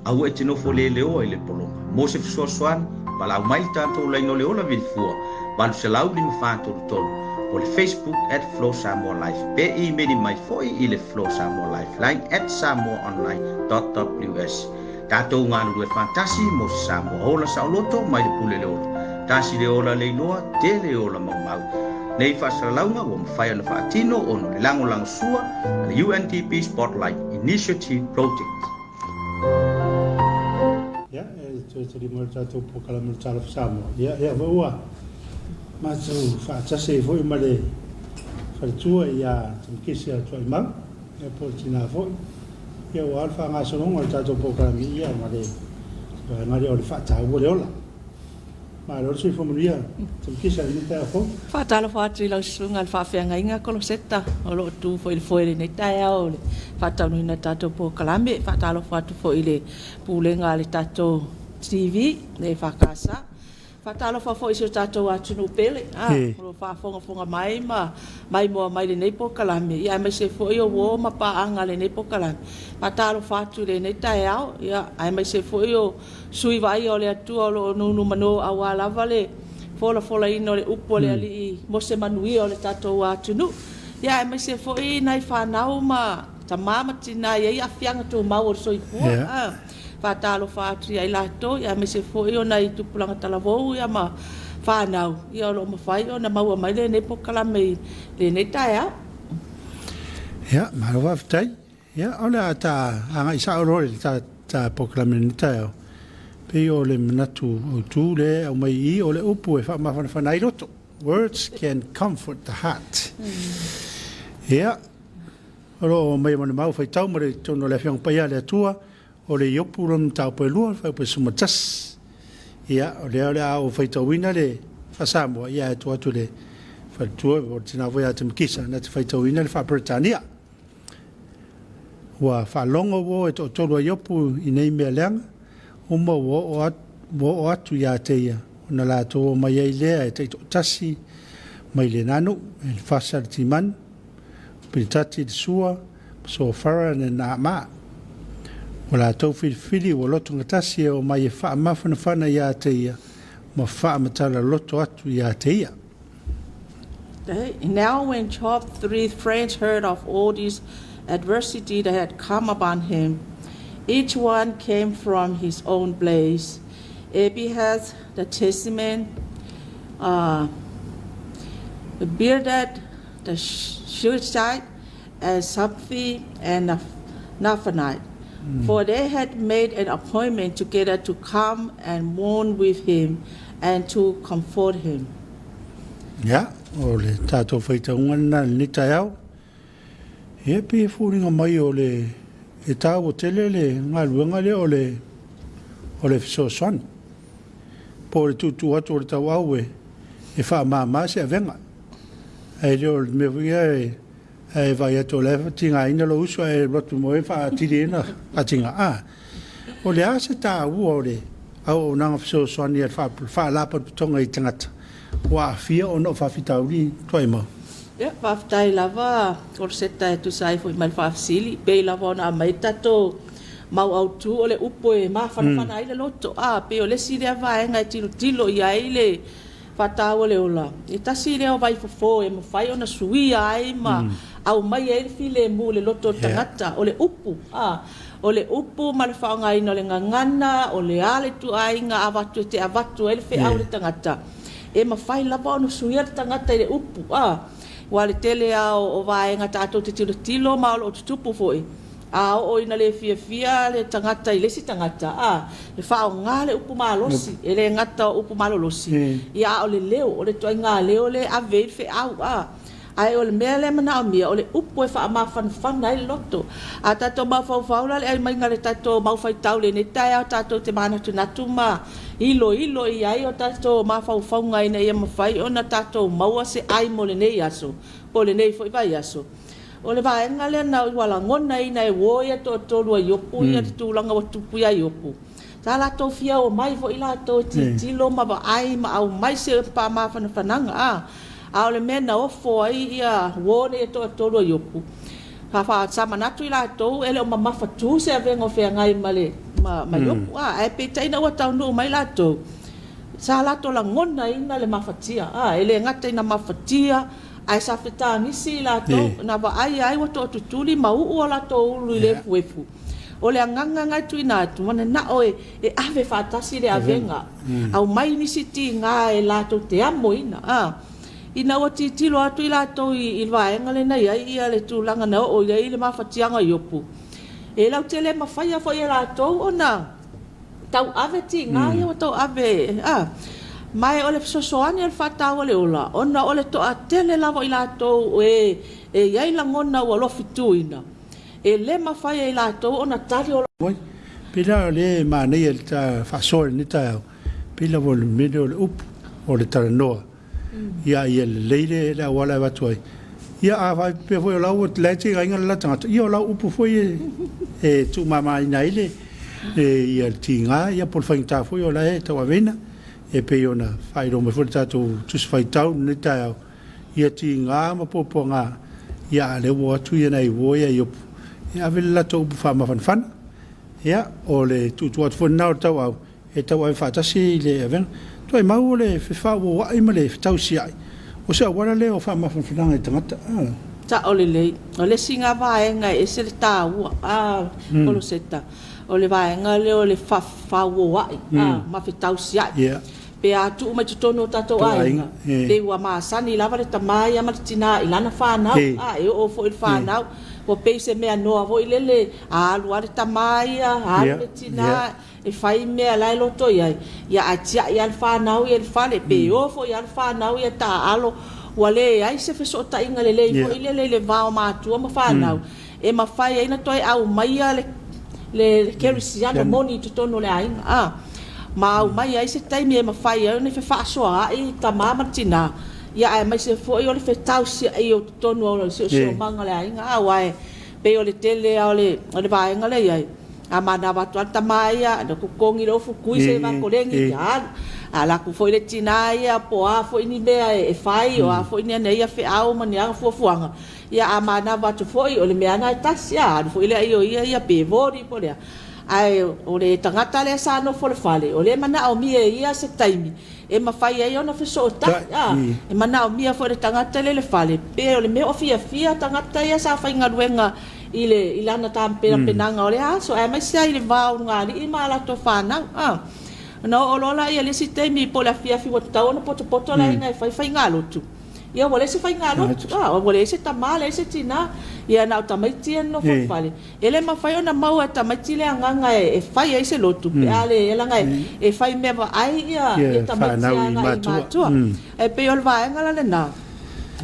Au e tino fo le leo i le polonga. Mo se fisua soan, pala au mai tātou laino le ola vilfua. Balu se lau lima whātoro tolu. O le Facebook @Flow Samoa Life. Pe i meni mai foi i le Flow Samoa Life. Line @samoaonline.ws. Tātou ngā lue fantasi mo se Samoa. Ola sa loto mai le pule le ola. Tasi le ola le inoa, te le ola mau mau. Nei whasalaunga o mwhai na whaatino o no le lango sua the UNDP Spotlight Initiative Project. Ya, itu di mana jatuh pokala Talofa Samoa. Ya, bawa. Masuk fasa foi male. Fartua ya tumkisia tuai mau. Ya portina foi. Ya alfa ngasolong al jatuh pokala mi ya male. Ngari ol fata boleh olah. Malo sui familia, tumkisia ni ta foi. Talofa tri langsung al whawhianga inga koloseta o lo tu foile nei tai au le whatau na tatou po kalambe Talofa tu foile pulenga le tatou TV le whakasa Talofa foi se tatou atunu pele o whafonga mai moa mai le nei po kalambe ia mai se foi o wo mapaanga le nei po kalambe Talofa tu le nei tai au ia ai mai se foi o sui vai o le atua o lo nunu mano awala vale fola ino le upo le ali mo se manui o le tatou atunu ia mai se foi nai whanau ma tamama tina ia afianga tu mau o soifua Talofa atri ai lato ia mai se foi o nai tupulanga talavou ia ma whanau ia lo mawhai o na maua mai le nepo kalame le nei taia Ya, marawa fitai ya ola ta anga isa oro ta pokalame nei taia pe o le manatu o tu le o mai I o le upu e whanai roto. Words can comfort the heart. Ya, oro mai mana mau whai tau mare tono le whiang paia le atua o le iopuram tau pe lua whai pe sumatas. Ya, o le au whai tau wina le whasamoa ia e tuatu le whatua o tina wai atam kisa na te whai tau wina le whaperetania. Wa whalongo wo e to tolu a iopu I nei mea leanga Uma wo atu ia teia. Ona la tō mai ei lea e teito tasi, mai le nanu, e le whasar timan, pitati de sua, so whara ne nā maa. O la tō whiri o lotonga tasi e o mai e wha mawhana whana ia teia, ma wha matala loto atu ia teia. Now when Job's 3 friends heard of all this adversity that had come upon him, each one came from his own place. Ahaz the Testament, Bildad the Shushite, and Saphi and Naphanite. For they had made an appointment together to come and mourn with him and to comfort him. Ya, o le tātou whaitaunga na ni tai au. He pe furinga mai o le e tāu o tele le ngā luenga le o le fisosoani. Po le tutu atu o le tau au e wha maa se a venga. E leo le me wia e vai atu le tinga ina lo uso e rotu mo e wha tiri ina a tinga. O le ase tāu o le au o nanga fisosoani e wha lapa putonga I tangata. Wa fia o no wha fitauri toi mau. Ya, whaftai lava, korseta e tu sai fo i mai whafsili, pei lava ona mai tato mau au tu ole upo e mawhanawhana ai le loto. Pe o le sire a vaenga e tilo i ai le whatau ole ola. E tasi leo vai fofo e mawhai ona suia ai ma au mai e file mu le loto tangata ole upu. Ole upu ma le whaonga ina le ngangana, ole ale tu ai nga avatu e te avatu e le whi au le tangata. E mawhai lava ona suia le tangata i le upu. Wa le tele au o vaenga tato te tilo ma o tutupu foi. O ina le fia le tangata i lesi tangata le whao ngā le upu malosi e le ngata upu malolosi ia o le leo o le toi ngā leo le a veil fe au ai o le mea le mana o mia o le upu e wha ma whanwhana i loto a tato ma whauwhaula le ai mai ngā le tato mau whaitau le ne tai au tato te mana tu natu ma ilo i ai o tato ma whauwhaunga ina ia mawhai o na tato maua se ai mo le nei aso po le nei fo i vai aso o le vaenga le na wala ngona ina e woia to tolua yopu ia tulanga wa tupu ia yopu. Ta la to fia o mai fo ila to tilo ma ba ai ma au mai se pa ma whananga a o le mena o fo ai ia wone to tolua yopu. Fa sama natu ila to ele o mama fatu se avengo fe ngai male ma yopu e pe taina wa tau no mai la to. Sa la to la ngona ina le mafatia ele ngata ina mafatia ai sa feta nisi la to na ba ai wa to tutuli ma u la to ulu le fuefu o le nganga ngai tu ina tu mana na o e ave fatasi le avenga au mai nisi ti nga e la to te amo ina ina o ti lo atu ila to i vaenga le na ia le tu langa na o ia ile mafatianga yopu e la tele ma faia fo ia la to ona tau ave ti nga ia to ave mai ole sosoani al fata ole ola ona ole to atele lavo ila to e ia ila ngona o lo fituina e le mafai ila to ona tali ola pila le ma nei el ta fasol ni ta pila vol medio le up o le taranoa ia le la wala va toi ia a vai pe foi la o le ti nga la tanga ia la up foi e tu mama ina ile ia tinga ia por fainta foi ola e to avena e pe ona fai ro me fo tato tu fai tau ni ta ia ti nga ma popo nga ia le wo tu ia nei wo ia yo ia vela to fa ma fan ia o le tu fo na tau au e tau ai fa ta si le even to e mau le fa wo ai ma le tau si ai o se wala le o fa ma fan e tangata ta o le singa vai nga e se ta u ko lo seta o le vai nga le o le fa wo ai ma fe tau si ai pe atu mai tono tato ai pe wa ma sani lava le tamai ama tina ilana fa na e o fo il fa na o pe se me no avo ilele a lu ar tamai a le tina e fai me ala lo to ia atia ia fa na o il fa le pe o fo ia fa na o ia ta alo wale ai se fe so ta inga le fo ilele le va ma tu ma fa na e ma fai ai na to au mai le kerisiano moni tono le ai ma mai ai se taimi e mawhai au ne fe whaasoa ai ta mama tina ia ai mai se fo i o le fe tausi ai o tonu au se manga le ainga awai pe o le tele au le vaenga le ai a mana watu anta mai a na kukongi lo fukui se ma kolengi ya a la ku fo le tina ia po a fo ini bea e fai o a fo ini nei a fe au mani a fuanga ia a mana watu fo i o le mea na tasi a fo ile ai o ia pe vori po le ai o le tangata le sa no for fale o le mana o mia ia se taimi e mawhai ai ona fe so ta e mana o mia for le tangata le fale pe o le me o fia tangata ia sa whainga ruenga ilana tampera penanga o le aso ai mai sai le vau ngari i mala to whanau no o lola ia le si taimi po la fia wa tau no poto la inga fai ngalotu ia wale se fai ngalotu wale se tamale se tina ia na tamaiti no fale ele ma fai ona mau tamaiti le nganga e fai ai se lotu pe ale ela ngai e fai me va ai ia tamaiti ai matua e pe ol va ngala le na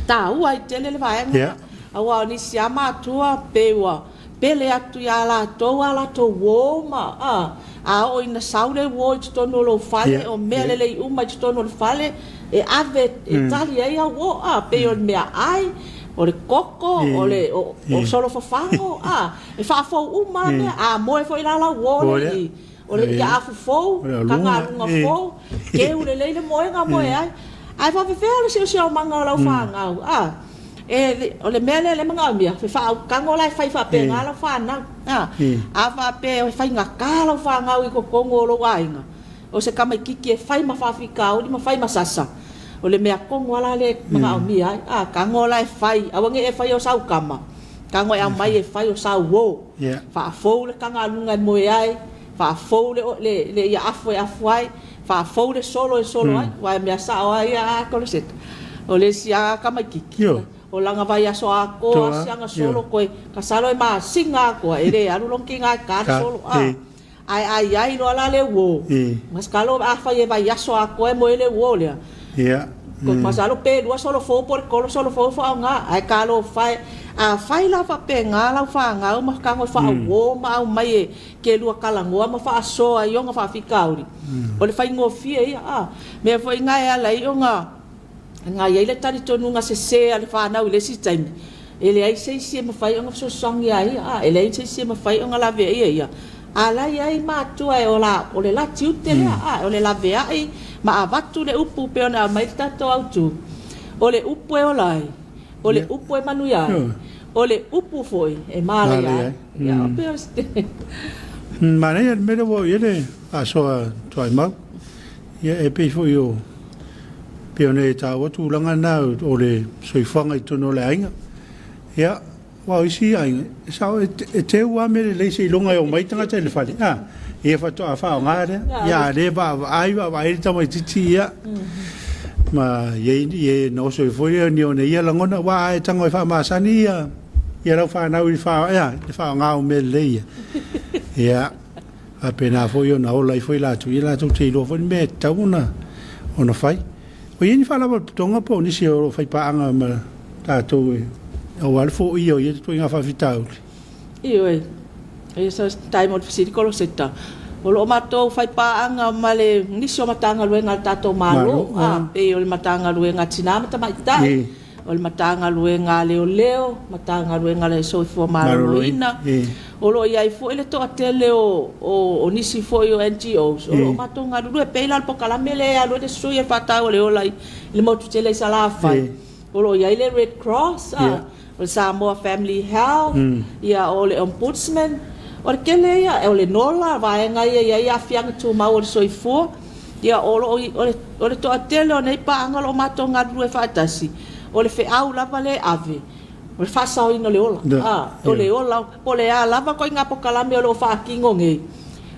ta u ai tele le va ngala awa ni sia matua pe wa pele atu ya la to wo ma a o ina saule wo to no lo fale o mele le uma to no fale e ave Italia ia wo pe ol me ai o le koko o solo fafango e fa fo uma me mo e foi la wo o le ya fo kanga lunga fo ke o le mo nga mo ai fa fe le se manga la fanga o le mele le manga mia fe fa kango lai fai fa pe ngala fa na a fa pe fai nga kala fa nga i ko kongo lo wainga o se kama kiki fai ma fa fika o di ma fai ma sasa o le mea kongo ala le manga mia kango lai fai awange e fai o sau kama kango e mai e fai o sau wo fa fo le kanga lunga mo ai fa fo le ya afoi fa fo le solo ai wa mea sa o ia ko le set o le sia kama kiki o langa vai aso ako sianga solo koe kasalo e ma singa ko ere alu lonki nga ka solo ai lo ala le wo mas kalo a fa e vai aso ako e mo ele wo le ko masalo pe do solo fo por kolo solo fo nga ai kalo fai a fai la fa pe nga la fa nga o ma ka ngo fa wo ma o mai ke lu kala ngo ma fa so ai nga fa fikauri o le fai ngo fie me foi nga ala i nga nga ia le tari tonu nga se ale fa na le si time ele ai se ma fai nga so song ia ele ai se ma fai nga la ve ia ala ia ma tu ai o le la tiu te o le la ve ai ma avatu le upu pe ona mai tato autu o le upu e olai o le upu e manu ia o le upu foi e mala ia pe ma nei me lo ele a so toi ma ia e pe foi o peone ta o tu langa na o le soifanga i tono le ainga ia wa isi ai sa te wa me le se longa o mai tanga te le fali e fa to fa nga le ia le va ai ta mai titi ia ma ye no so foi ni o ne ia langona wa ai tanga fa ma sani ia lo fa na wi fa fa nga o me le ia apena foi na o lai foi la tu te lo foi me ta una ona fai o yeni fala ba tonga po ni se o fai pa anga ma ta to o al fo io ye to nga fa vitau io e sa time of city kolo seta o lo mato fai pa anga ma le ni so matanga luenga ta to malo pe o le matanga luenga tina mata mai tai o le matanga luenga leo matanga luenga le so fo malo ina o lo ia fo ele to atele o nisi fo yo NGOs o lo mato nga lu pe la po kala mele a lo de so ye fata o le ola le mo tutele sala fai o lo ia le Red Cross o Samoa Family Health ia o le ombudsman o le kele ia o le nola vai nga ia fianga tu ma o so fo ia o le to atele o nei pa nga lo mato nga lu e fatasi o le fe au la vale ave o le fasa o ino le ola o le ola o le a lava ko inga pokalame o lo fa kingo nge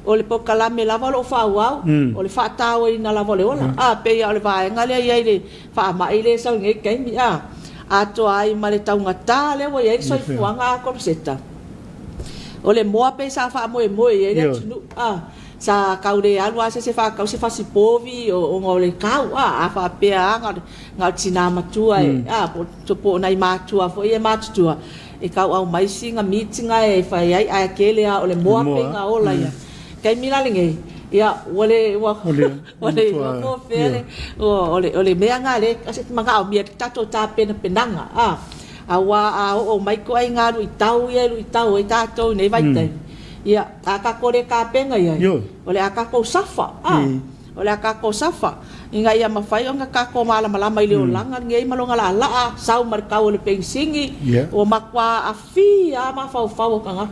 o le pokalame lava lo fa wau o le fa ta o ina lava le ola pe ya o le va nga le ia le fa ma ile sa nge ke mi a to ai ma le taunga ta le o ia so fuanga ko seta o le moa pe sa fa mo ia le tunu sa kaure alwa se fa ka se fa si povi o ngole kau a fa pe nga tina matua po to po nai matua fo ia matua e kau au mai singa meeting ai fa ai a kele a ole moa pe nga ola ia kai mila linge ia ole ko fele ole me nga le ase manga o mia tato ta pena penanga awa o mai ko ai nga lu tau e tato nei vai te ia aka kore ka penga ia ole aka ko safa ole aka ko safa inga ia mafai o nga ka ko mala mai le langa ngei malonga la sau markau le pensingi o makwa afi ma fau kanga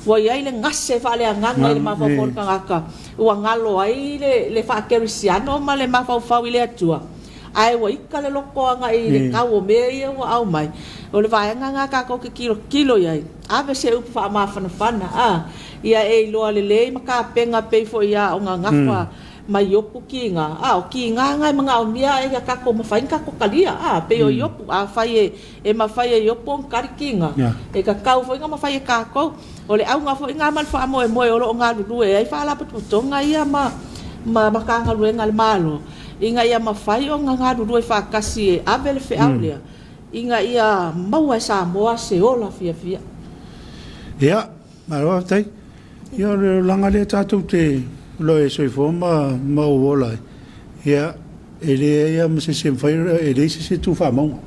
wa ia le ngase fa le nganga le ma fau kanga wa ngalo ai le fa kerisiano ma le ma fau ile atua ai wa ikale loko nga i le kau me ia wa au mai o le vai nga ka ko kilo ia ave se upu fa ma fana ia e lo le maka penga pe fo ia o nga fa mai yopu kinga o kinga ngai mga o mia e ka ko mafai ka ko kalia pe o yopu a fai e mafai e yopu kar kinga e ka kau foi nga mafai ka ko o le au nga foi nga mal fa mo o lo nga lu e ai fa la puto nga ia ma ka nga lu nga malo inga ia mafai o nga lu e fa kasi ave le fe aulia inga ia mau sa moa se ola fia ia ma ro tai ia langa le tatu te lo e soi forma ma ola ia ele ia se fai ele se tu fa mo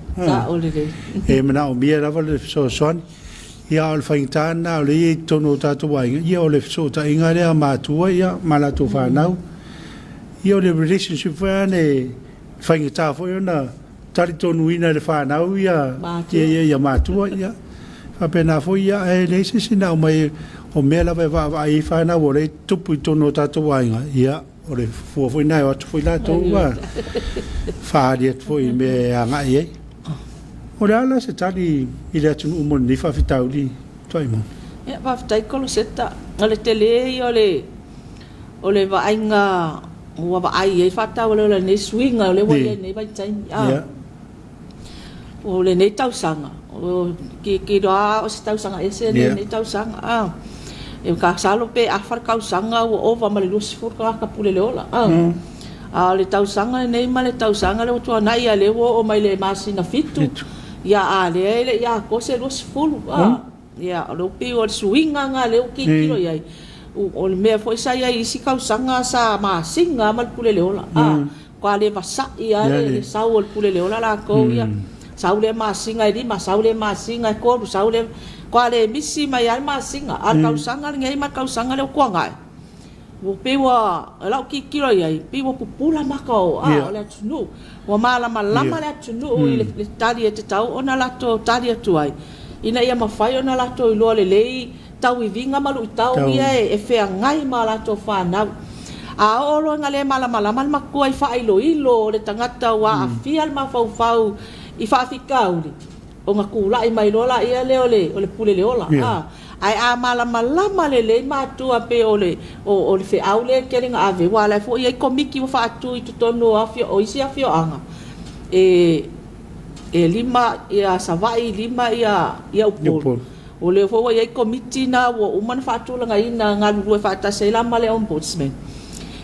e mana o mia lava le so son ia al faintana le tono tatu wa ia o le so ta inga le ma tu ia mala tu fa nau ia le relationship fa ne fainta fo na tari tonu ina le whanau ia mātua ia. Whapena fo ia e leise sina o mai o mea lawa wa i whanau o le tupu i tono tātou wainga ia o le fuafoi nai o atu foi lātou wa. Whaari atu foi me a ngai ei. O le ala se tari i le atunu umon ni whawhitau li toi mo. Ia whawhitai kolo seta o le tele i o le wainga ua ai e whatau le nei swinga o le wai nei vai taimi. O le nei tausanga. Ki roa o se tausanga ese nei tausanga. E ka salo pe a wharkausanga o ova ma le lusi furka ka pule le ola. A le tausanga nei ma le tausanga le o tua nai a le o mai le masina fitu. Ia a le ia ko se lusi fulu. Ia o le upi o le swinga nga le o ki kilo iai. O le mea foi sai ai isi kausanga sa masinga ma le pule le ola. Kwa le vasa ia le sau o le pule le ola la ko ia. Sau le masinga i ma sau le masinga i koru sau le kwa le misi mai al masinga al kausanga ngai ma kausanga le kwa ngai wo pewa la ki kilo ai pewa pupula makao le tunu wa mala malama le tunu i le tali te tau ona lato tali atu ai ina ia mafai ona lato i lo le lei tau i vinga malu tau ia e fea ngai ma lato fa na a oro ngale mala ma ko ai fa ilo le tangata wa afial ma fau i whaafikau li. O ngā kūla i mai lola ia le o le pule le ola. Ai a malama le mātua pe o le whiau le keringa ave wala fo ia i komiki wa whaatu i tutonu o isi awhio anga. E lima ia savai lima ia upolu. O le fo ia i komiti na o umana whaatu langa ina ngā lulue whaatase lama le ombudsman.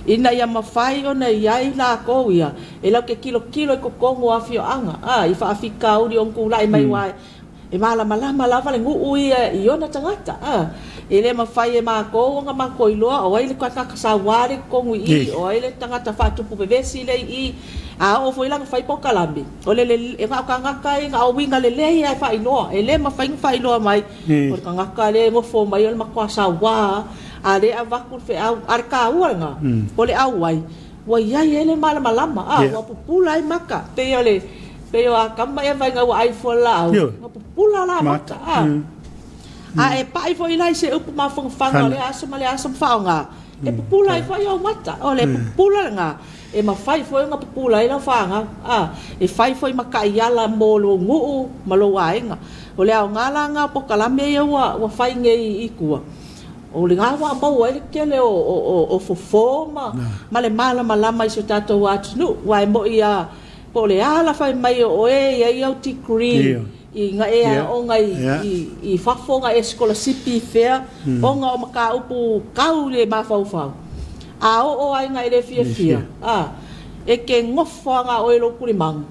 Ina ia mawhai o nei ai la kou ia. E lau ke kilo i kokongo a fio anga. I whaafika uri o nkula i mai wai. E malama lava le ngu ia i ona tangata. E le mawhai e maa kou o nga mako iloa. O ai le kwa kakasawari kongu i. O ai le tangata whaatupu pevesi le i. O fo ilang whai po kalambi. O le e wha kangaka i nga o winga le lehi ai whai loa. E le mawhai iloa mai. O le kangaka le ngofo mai o le makwa sawa. Ale avakul fe au arka uanga pole au wai wai ele malama lama wa pupula ai maka pe o akamba e vai ngau ai fo la au pupula la mata e pai fo ilai se upu ma fanga le asam faunga e pupula ai fo yo mata o le pupula nga e ma fai fo nga pupula ila fanga e fai fo maka yala molo ngu malo wainga o le au ngala nga po kalame wa fai ngei ikua o le ngawa mau ai ke le o fofoma ma le malama i se tatou atunu wai mo ia po le ala fai mai o ia o tikuri i nga o ngai i fafonga eskola sipi fair o nga o maka upu kau le mafau o ai nga ile fia e ke ngofanga o lo kulimang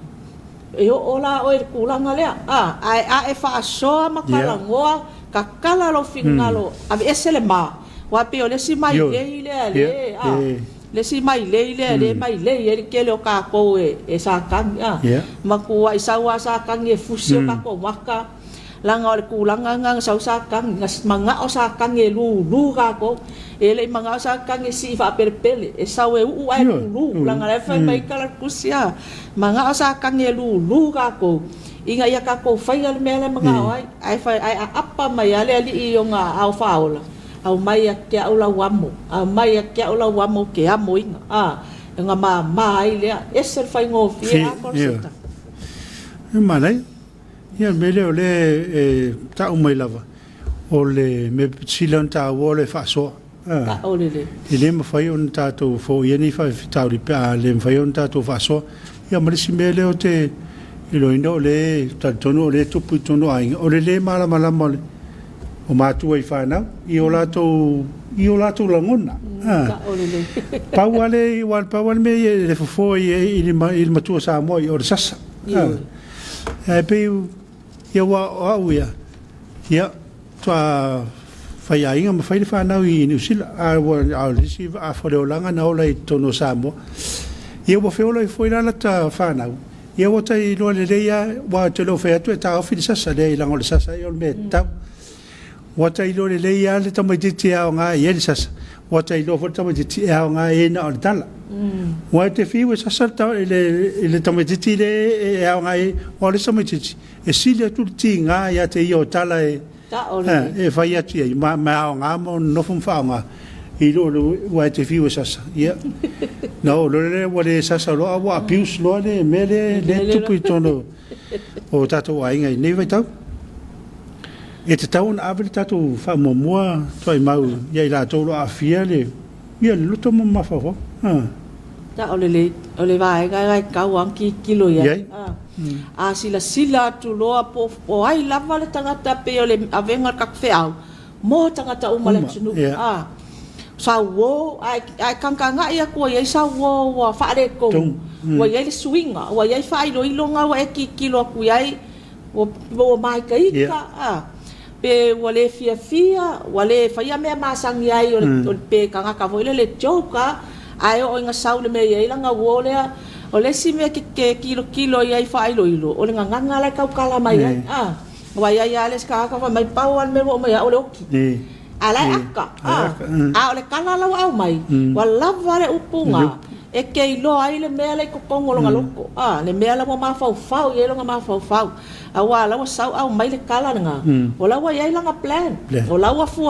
e o la o kulanga le e fa so makala ngoa kakala lo fingalo ave esele ma wa pe ole si mai le si mai le mai le e ke le ka ko e sa kan ma ku ai sa wa sa kan e fusio ka ko waka langa ole kulanga nga sa kan ngas manga o sa kan e lu ka ko ele manga o sa kan e si fa perpele e sa we u ai lu langa le fa mai kala kusia manga o sa kan e lu ka ko inga ia ka ko fai al mele mga ai fai ai apa mai ale ali i nga au faula au mai ke au la wamo ke amo inga nga mai le eser fai ngo fia korseta malai ia mele ole ta mai lava ole me silon ta ole fa so ole ile me fai on ta to fo ye ni fa ta ri pa le fai on ta to fa so ia mele si mele o te ilo ino le tatono le tupu tono ai o le malama o matu ai fana i o lato langona pauale me le fofo il matu Samoa o le sasa pe ia wa auia ia tua fai ainga ma fai fana i New Zealand a lisi a foleolanga na ola i tono Samoa ia wa feola i foila la ta fana ia o tai lo le ia wa te lo fe atu ta ofi sasa le la ngol sasa yo me ta wa tai lo le ia le tamai te tia nga ia sasa wa tai lo fo tama ti e nga e na o tala wa te fi we sa salta ele tama ti le e nga e o le sama ti e sile tu ti nga ya te yo tala e e fa ya ti ma nga mo no fun fa nga i lo wa te fi we sa ya no lo le wa le sa lo wa abuse lo le mele le tu pitono o tato wa inga nei vai tau e te tau na avele tato wha mua toi mau iai la tolo a fia le ia le luto mo mawhawha ta ole vai gai kau anki kilo ia a sila tu loa po ai lava le tangata pe ole avenga kakfeau mo tangata umale tunu sa wo ai kangkanga ia ko ia sa wo wa fa le ko wa ia le swinga wa ia fa ilo nga wa kilo ku ia wo mai kai ka pe wale fia wale faya me masang yai o pe kanga ka voile le joka ai o nga saule me yai langa wole o le si me ke kilo yai fa ilo o le nganga la ka kala mai wa yai ale ska ka mai pauan me mo mai o le oki ala aka o le kala la au mai wala vale upunga e ke ilo ai le me le ko kongo longa loko le me la mo ma fau ye longa ma fau awa la wa sau au mai le kala nga o la wa yai langa plan o la wa fu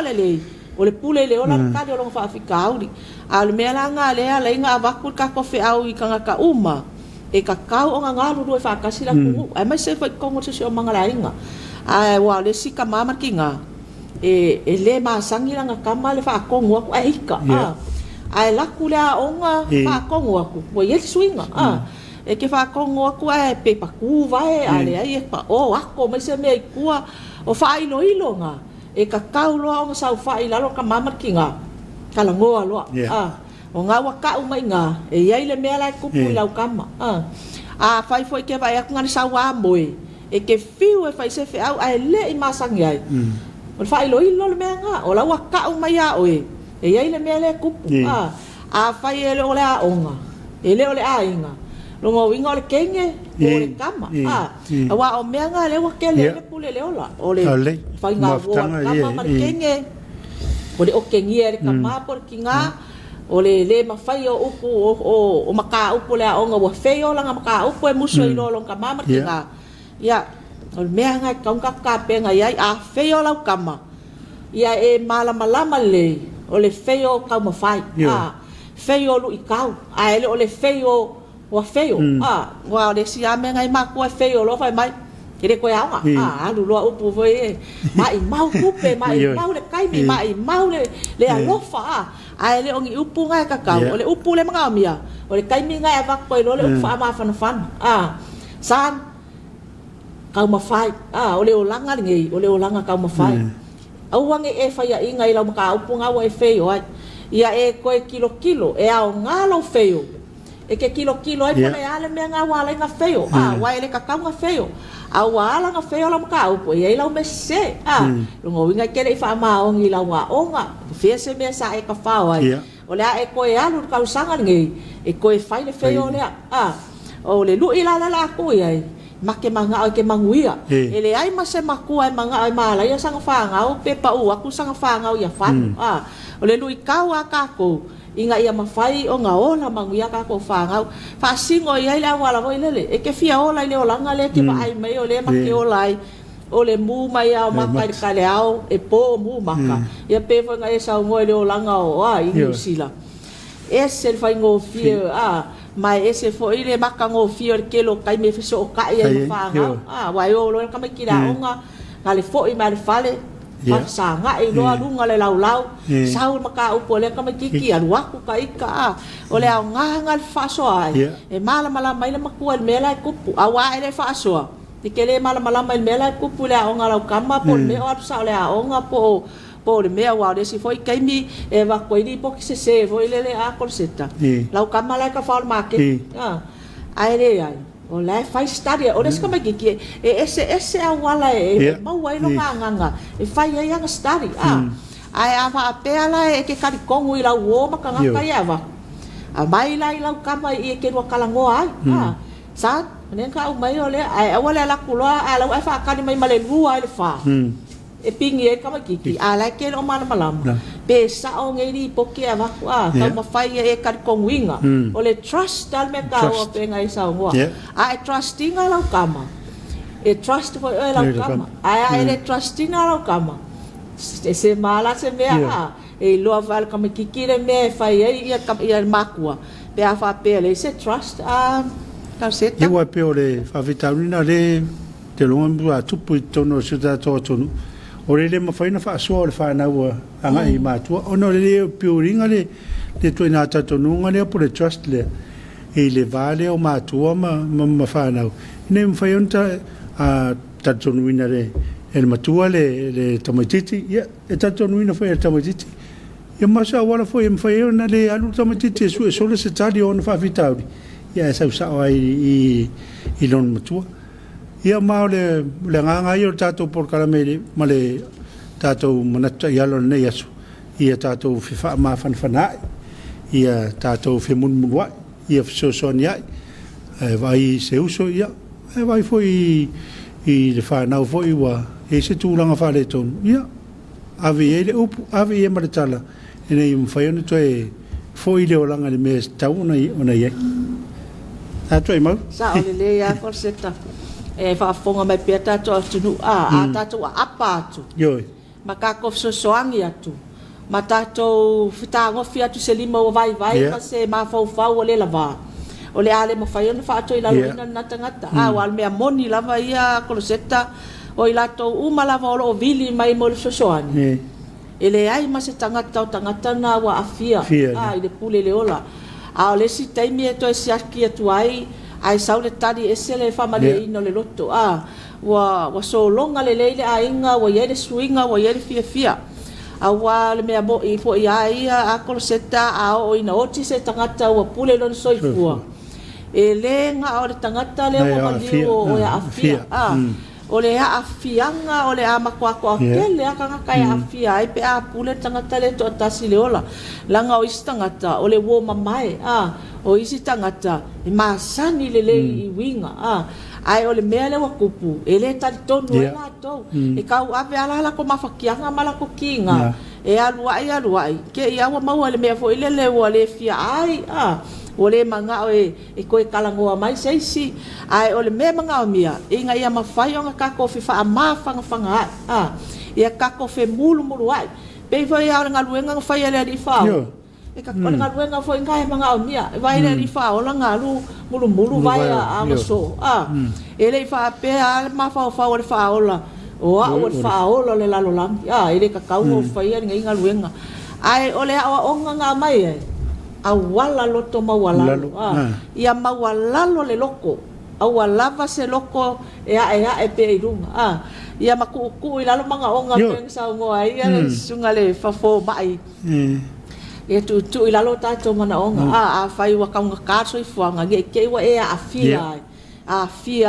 le o le pule le ola ka de longa fa afikauri al me la nga le ala nga avakul ka ko fe au i kanga ka uma e ka kau o nga lu do fa ka sila ku ai mai se fa kongo se o mangala inga ai wa le sika mama kinga e le ma sangi langa kama le fa kongo ku ai ka ai la kula onga fa kongo ku wo ye swinga e ke fa kongo ku e pe pa ku vai ale ai pa o ako mai se me ku o fa ilo nga e ka kaulo o sa fa ila lo ka mama kinga kala ngoa lo o nga wa ka mai nga e ai le me la ku pu lau kama fai foi ke vai ak ngani sa wa moi e ke fiu e fai se fe au ai le i masang ai o fa ilo le me nga o la wa ka mai a oi e ai le me le ku fai ele o le a onga ele o le a inga longo winga le kenge o le kama wa o me nga le wa ke le pule le ola o le fai nga wa kama ma kenge o le o kengi le kama por kinga o le ma fai o upu o maka upu le onga wa feo langa maka upu e muso i lo kama ma kinga ya o me nga ka ka pe nga ia a feo la kama ia e malama le o le feo ka ma fai feo lu i kau ele o le feo wa feo wa le si ame ngai ma ko feo lo fai mai kire ko ya nga lu lo upu foi mai mau kupe mai mau le kai mi mai mau le alofa le ongi upu ngai ka ka le upu le manga mia o le kai mi ngai va ko lo le ufa ma fan san ka ma fai o le olanga ngai o le olanga ka ma fai au wange e fai a ingai la ka upu nga wa feo ia e ko kilo e ao ngalo feo e ke kilo ai pole ale me nga wala nga feo wa ele ka nga feo wala nga feo la ka upo e la me se ngo winga kele fa ma ongi la wa onga fe se me sa e ka fa wa o le e ko e alu ka usanga ngi e ko e fai le feo le o le lu ila la ko ai make manga o ke manguia ele ai ma se maku ai manga ai mala ia sanga fa nga o pe pa u aku sanga fa nga ia fa o le lu ikawa ka ko inga ia mafai o nga ola manguia ka ko fangau fa singo ia la wala vo ile e ke fia ola ile ola nga le ke mai mai o le ma ke ola o le mu mai au makai ka le au e po mu maka ia pe vo nga e sa ngo ile ola nga o i sila ese fa ngo fia mai ese fo ile maka ngo fia ke lo kai me fiso ka ia fangau wa yo lo ka me kira onga ngale fo i mai fale sa nga e lo alunga le lau sau maka upo le ka makiki alu aku ka ika o le nga ngal fa so ai e mala mai le makual mela kupu awa ele fa so tikele mala mai mela kupu le onga lau kama po me o sa le onga po le me wa le si foi kaimi e va ko ili po se foi le a colseta lau kama le ka fa market ai o lai fai study o des kama kiki ese awala mau ai no nganga e fai ai nga study ai ava apela e ke kari kongu i lau o maka ngaka ia va mai lai lau kama i ke ro kalango ai sa nen ka mai ole ai awala la kuloa lau ai fa kani mai male lua ai fa e pingi e kama kiki ala ke o mana malam pe sa o ngei poke ava kwa ka ma fai e ka konguinga o le trust dal me ka o pe ngai sa ngo a trusting ala kama e trust for ala kama a e trusting ala kama se mala se mea e lo val kama kikire me fai ia makua pe a fa pe le se trust ka se ta ia pe o le fa vitamina le te longa a tupu tono se ta tonu o le mawhaina wha asua o le whanau anga i mātua. Ono le piuringa le tuina tatonunga le po le trust le i le vale o mātua ma whanau. Ine mwhaiona tatonuina le e le matua le tamaititi. Ia, e tatonuina whai le tamaititi. Ia masa wala fo e mwhaiona le alu tamaititi e su e sole se tali o na whawhitauri. Ia e sau sao ai i lon matua. Ia mau le nganga i o tātou porkaramele ma le tātou manata i alo nei asu. Ia tātou whiwha ma whanwhanai. Ia tātou whemunmunuai. Ia whisosoni ai. Vai se uso ia. Vai fo i le whanau fo i wa. E se tūranga whale tonu. Ia. Awe e le upu. Awe e maritala. E nei mwhaiona to e fo i le olanga le mea tau ona iei. Tātou e mau. Sa o le ia korseta. E whaafonga mai pia tātou atunu a tātou a apa atu. Yoi. Ma kako sosoangi atu. Ma tātou whitāngofi atu se lima o vai ma se mawhau o le lava. O le ale mawhaiona whaatou i laloina na tangata. Wal mea moni lava ia koloseta o i latou umalava o vili mai mo le sosoangi. E le ai ma se tangata o tangata na wa afia. I le pule le ola. A o le si taimi e toi siaki atu ai ai saule tali ese le famale ino le loto wa so longa le leile a inga wa yele swinga wa yele fia a wa le mea mo i fo ia a koloseta a o ina oti se tangata wa pule lon soifua e le nga o le tangata le wa mali o ya afia o le afianga o le amakwakwa kele aka kai afia ai pe a pule tangata le to tasi le ola langa o istangata o le wo mamae o isi tangata i masani le i winga ai o le mea le wakupu e le tali tonu e la tau e kau ave ala ko mafakianga mala ko kinga e aluai ke ia wa mau le mea fo ile le wa le fia ai o le manga e koe kalangoa mai seisi ai o le mea manga o mia inga ia mawhai o nga kako fifa a mawhanga ia kako fe mulu ai pe fo ia o nga luenga nga whai ele ali whao e ka kona nga luenga fo inga e manga o mia e vai ele ali whao la nga lu mulu vai a maso ele i wha pe a le mawhao le whao la o le whao la le lalo lampi ele ka kau o whai ele inga luenga ai o le awa onga nga mai awala loto mawalalo ia mawalalo le loko awalava se loko e pe irunga ia maku i lalo manga onga peng sa ngoa ia sunga le fafo mai e tu i lalo tato mana onga a fai wa kaunga kaso i fuanga ke wa e afia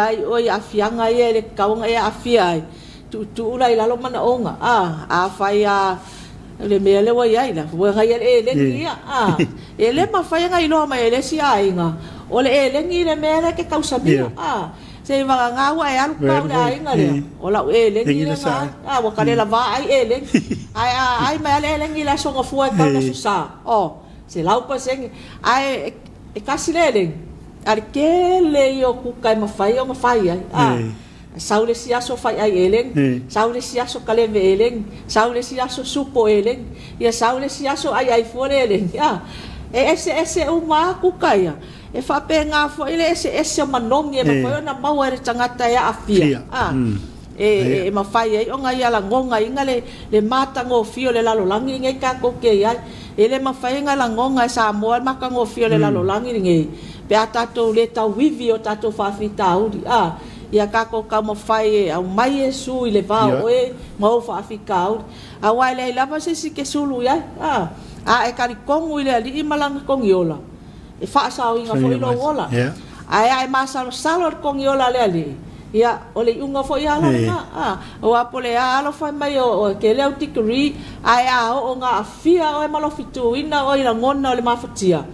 ai oi afianga ia le kaunga e afia ai tu ula i lalo mana onga a fai le mea le wai ai la wa ngai le ngia ele ma fai ngai lo ma ele si ai nga o le ngi le mea le ke kausa bia se va nga wa ai alu pa le ai nga le o la ele ngi le nga wa kale la va ai ele ai ma le ngi la so nga fu ai ka so sa se lau pa se ai e kasi le ar ke le yo ku kai ma fai ai saule si aso fai ai eleng saule si aso kaleve eleng saule si aso supo eleng ia saule si aso ai fore eleng ese uma ku kaya e fa penga fo ile ese manong e fa na mau e tangata ya afia e ma fai ai onga ia la ngonga ingale le mata ngo fio le lalo langi ngai ka ko ke ia ele ma fai nga la ngonga sa mo ma ka ngo fio le lalo langi ngai pe atato le ta wivi o tato fa fita udi ia kako ka mo fai au mai e su i le va oe mau fa afikau a wai le lava se si ke sulu ia e kari kongu i le ali malanga kongiola e fa sa o inga fo ilo wola ai masalo salo kongiola le ali ia o le unga fo ia la o apole alo fa mai o ke le tikuri ai o nga afia o malo fitu ina o ila ngona o le mafatia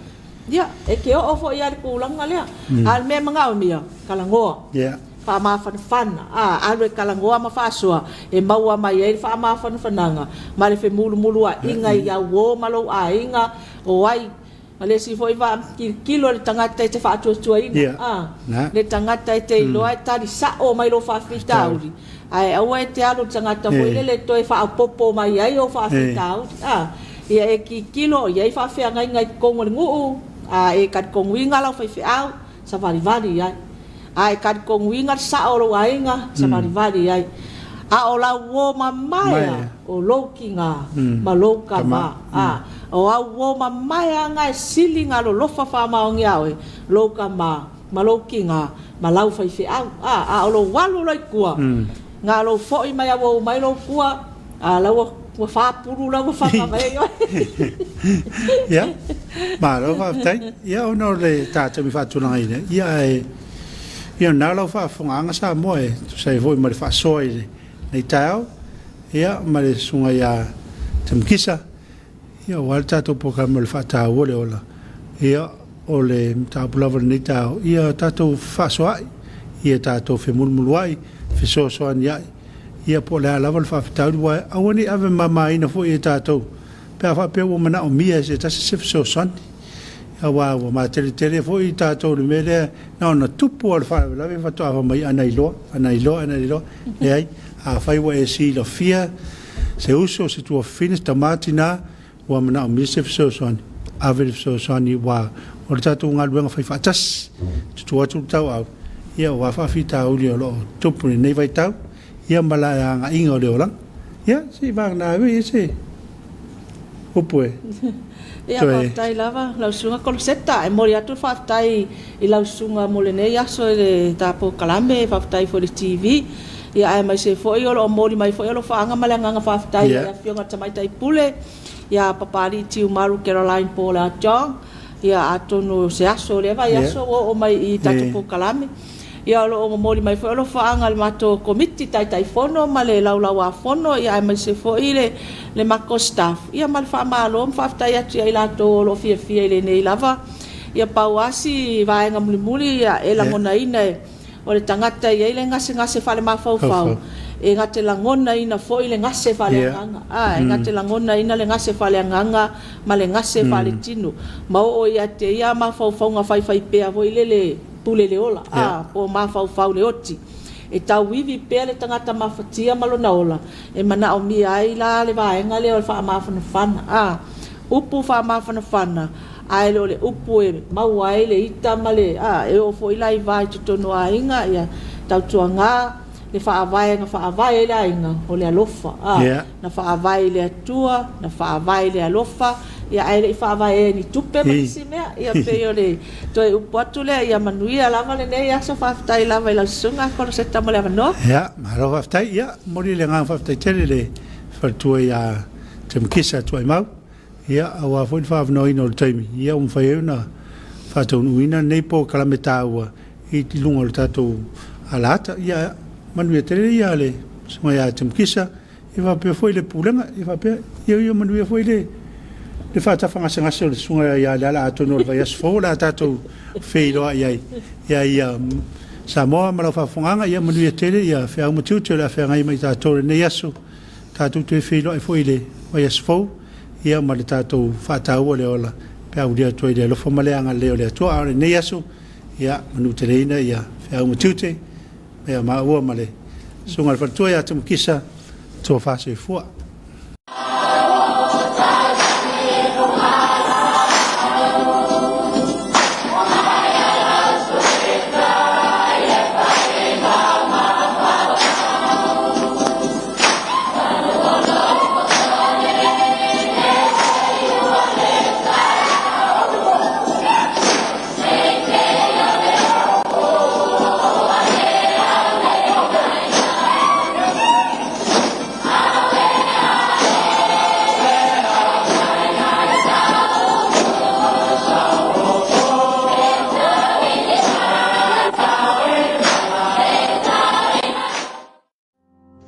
ia e ke o fo ia ku langa le al me manga o mia kala ngoa fa ma fana alo e kalangoa ma fa soa e maua mai e fa ma fananga ma le fe mulu a inga ia wo malo a inga o ai ma le si foi va kilo le tangata te fa tu inga le tangata te lo ai tali sa o mai lo fa fitauri ai au e te alo tangata foi le to e fa popo mai ai o fa fitauri ia e kilo ia fa fe ngai kongo ngu e kat kongwinga la fa fe au sa vali ai kat kongwinga sa o lo ainga sa vali ai a o la wo mamaya o lokinga ma lokama o a wo mamaya nga silinga lo lofa fa maongi awe lokama ma lokinga ma lau fa fe au a o lo walu lo kua nga lo foi mai a wo mai lo kua a lo wa fa puru la wa fa mai ya ma lo fa tai ya ono le ta te mi fa tu nai ne ya na lo fa fonga sa mo e sai voi ma fa soi nei tau ya ma le sunga ya temkisa ya walta to po ka mo fa ta wo le ola ya o le ta blava nei tau ya ta to fa soi ya ta to fe mulmulwai fe so so an ya ia po le ala val fa tau wa awani ave mama ina fo e tatou pe fa pe wo mana o mia se ta se so son ya wa ma tele fo i tatou le mele na tupu al fa la ve fa to ava mai ana ilo e ai a fai wa e si lo fia se uso se tu finis tamatina wa mana o mia se so son ave so son wa o tatou ngal wenga fai fa tas tu tau au ia wa fa fita u le lo tupu nei vai tau ia malaya nga inga le ola ia si vang na we se opue ia fa tai lava la sunga kolseta e mori atu fa tai i la sunga molene ia so le tapo kalambe fa tai for the tv ia ai mai se foi o mori mai foi o fa anga malanga fa tai ia fionga tamai tai pule ia papari tiu maru Caroline Paula John ia atono se aso le va ia so o mai i tapo kalambe ia lo o mori mai foi lo faanga le mato komiti tai fono ma le laulaua fono ia mai se foi le mako staff ia mal fa malo fa tai atu ia lato lo fia le nei lava ia pauasi vaenga muli ia e la ngona ina o le tangata ia le ngase fale mafau e ngate la ngona ina foi le ngase fale nganga e ngate la ngona ina le ngase fale nganga ma le ngase fale tinu ma o ia te ia mafau nga fai pe avo le pule le ola po mafau le oti e tau wivi pele tangata mafatia malo na ola e mana o mi ai la le vaenga le fa mafana fana upu fa mafana fana ai le upu e mau ai le ita male e o foi lai vai tutono ainga ia tau tuanga le fa vai le ainga o le alofa na fa vai le atua na fa vai le alofa ia ai le fa vai ni tupe masimea ia pe ole to e upu le ia manuia lava le nei asa fa tai lava la sunga ko se ta male no ia ma ro fa tai ia mori le nga fa tai tele le fa tu ia temkisa tu ai mau ia awa foi fa no ino taimi ia fa na fa tu uina nei po kalameta wa i ti lunga tato alata ia manuia tele ia le so ia temkisa i va pe foi le pulenga i va pe ia manuia foi le fa ta fanga sanga so sunga ia la to no va yes fo la tato feilo ia Samoa ma fa fanga ia manuia tele ia fe au mutu la fe ngai mai tato ne yaso tato te feilo e foi le va yes fo ia ma le tato fa ta o le ola pe au dia to ile lo fo male anga le to a ne yaso ia manu tele ina ia fe au mutu te ia ma o male sunga fa to ia tum kisa to fa se fo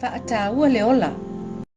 Whaataua le ola,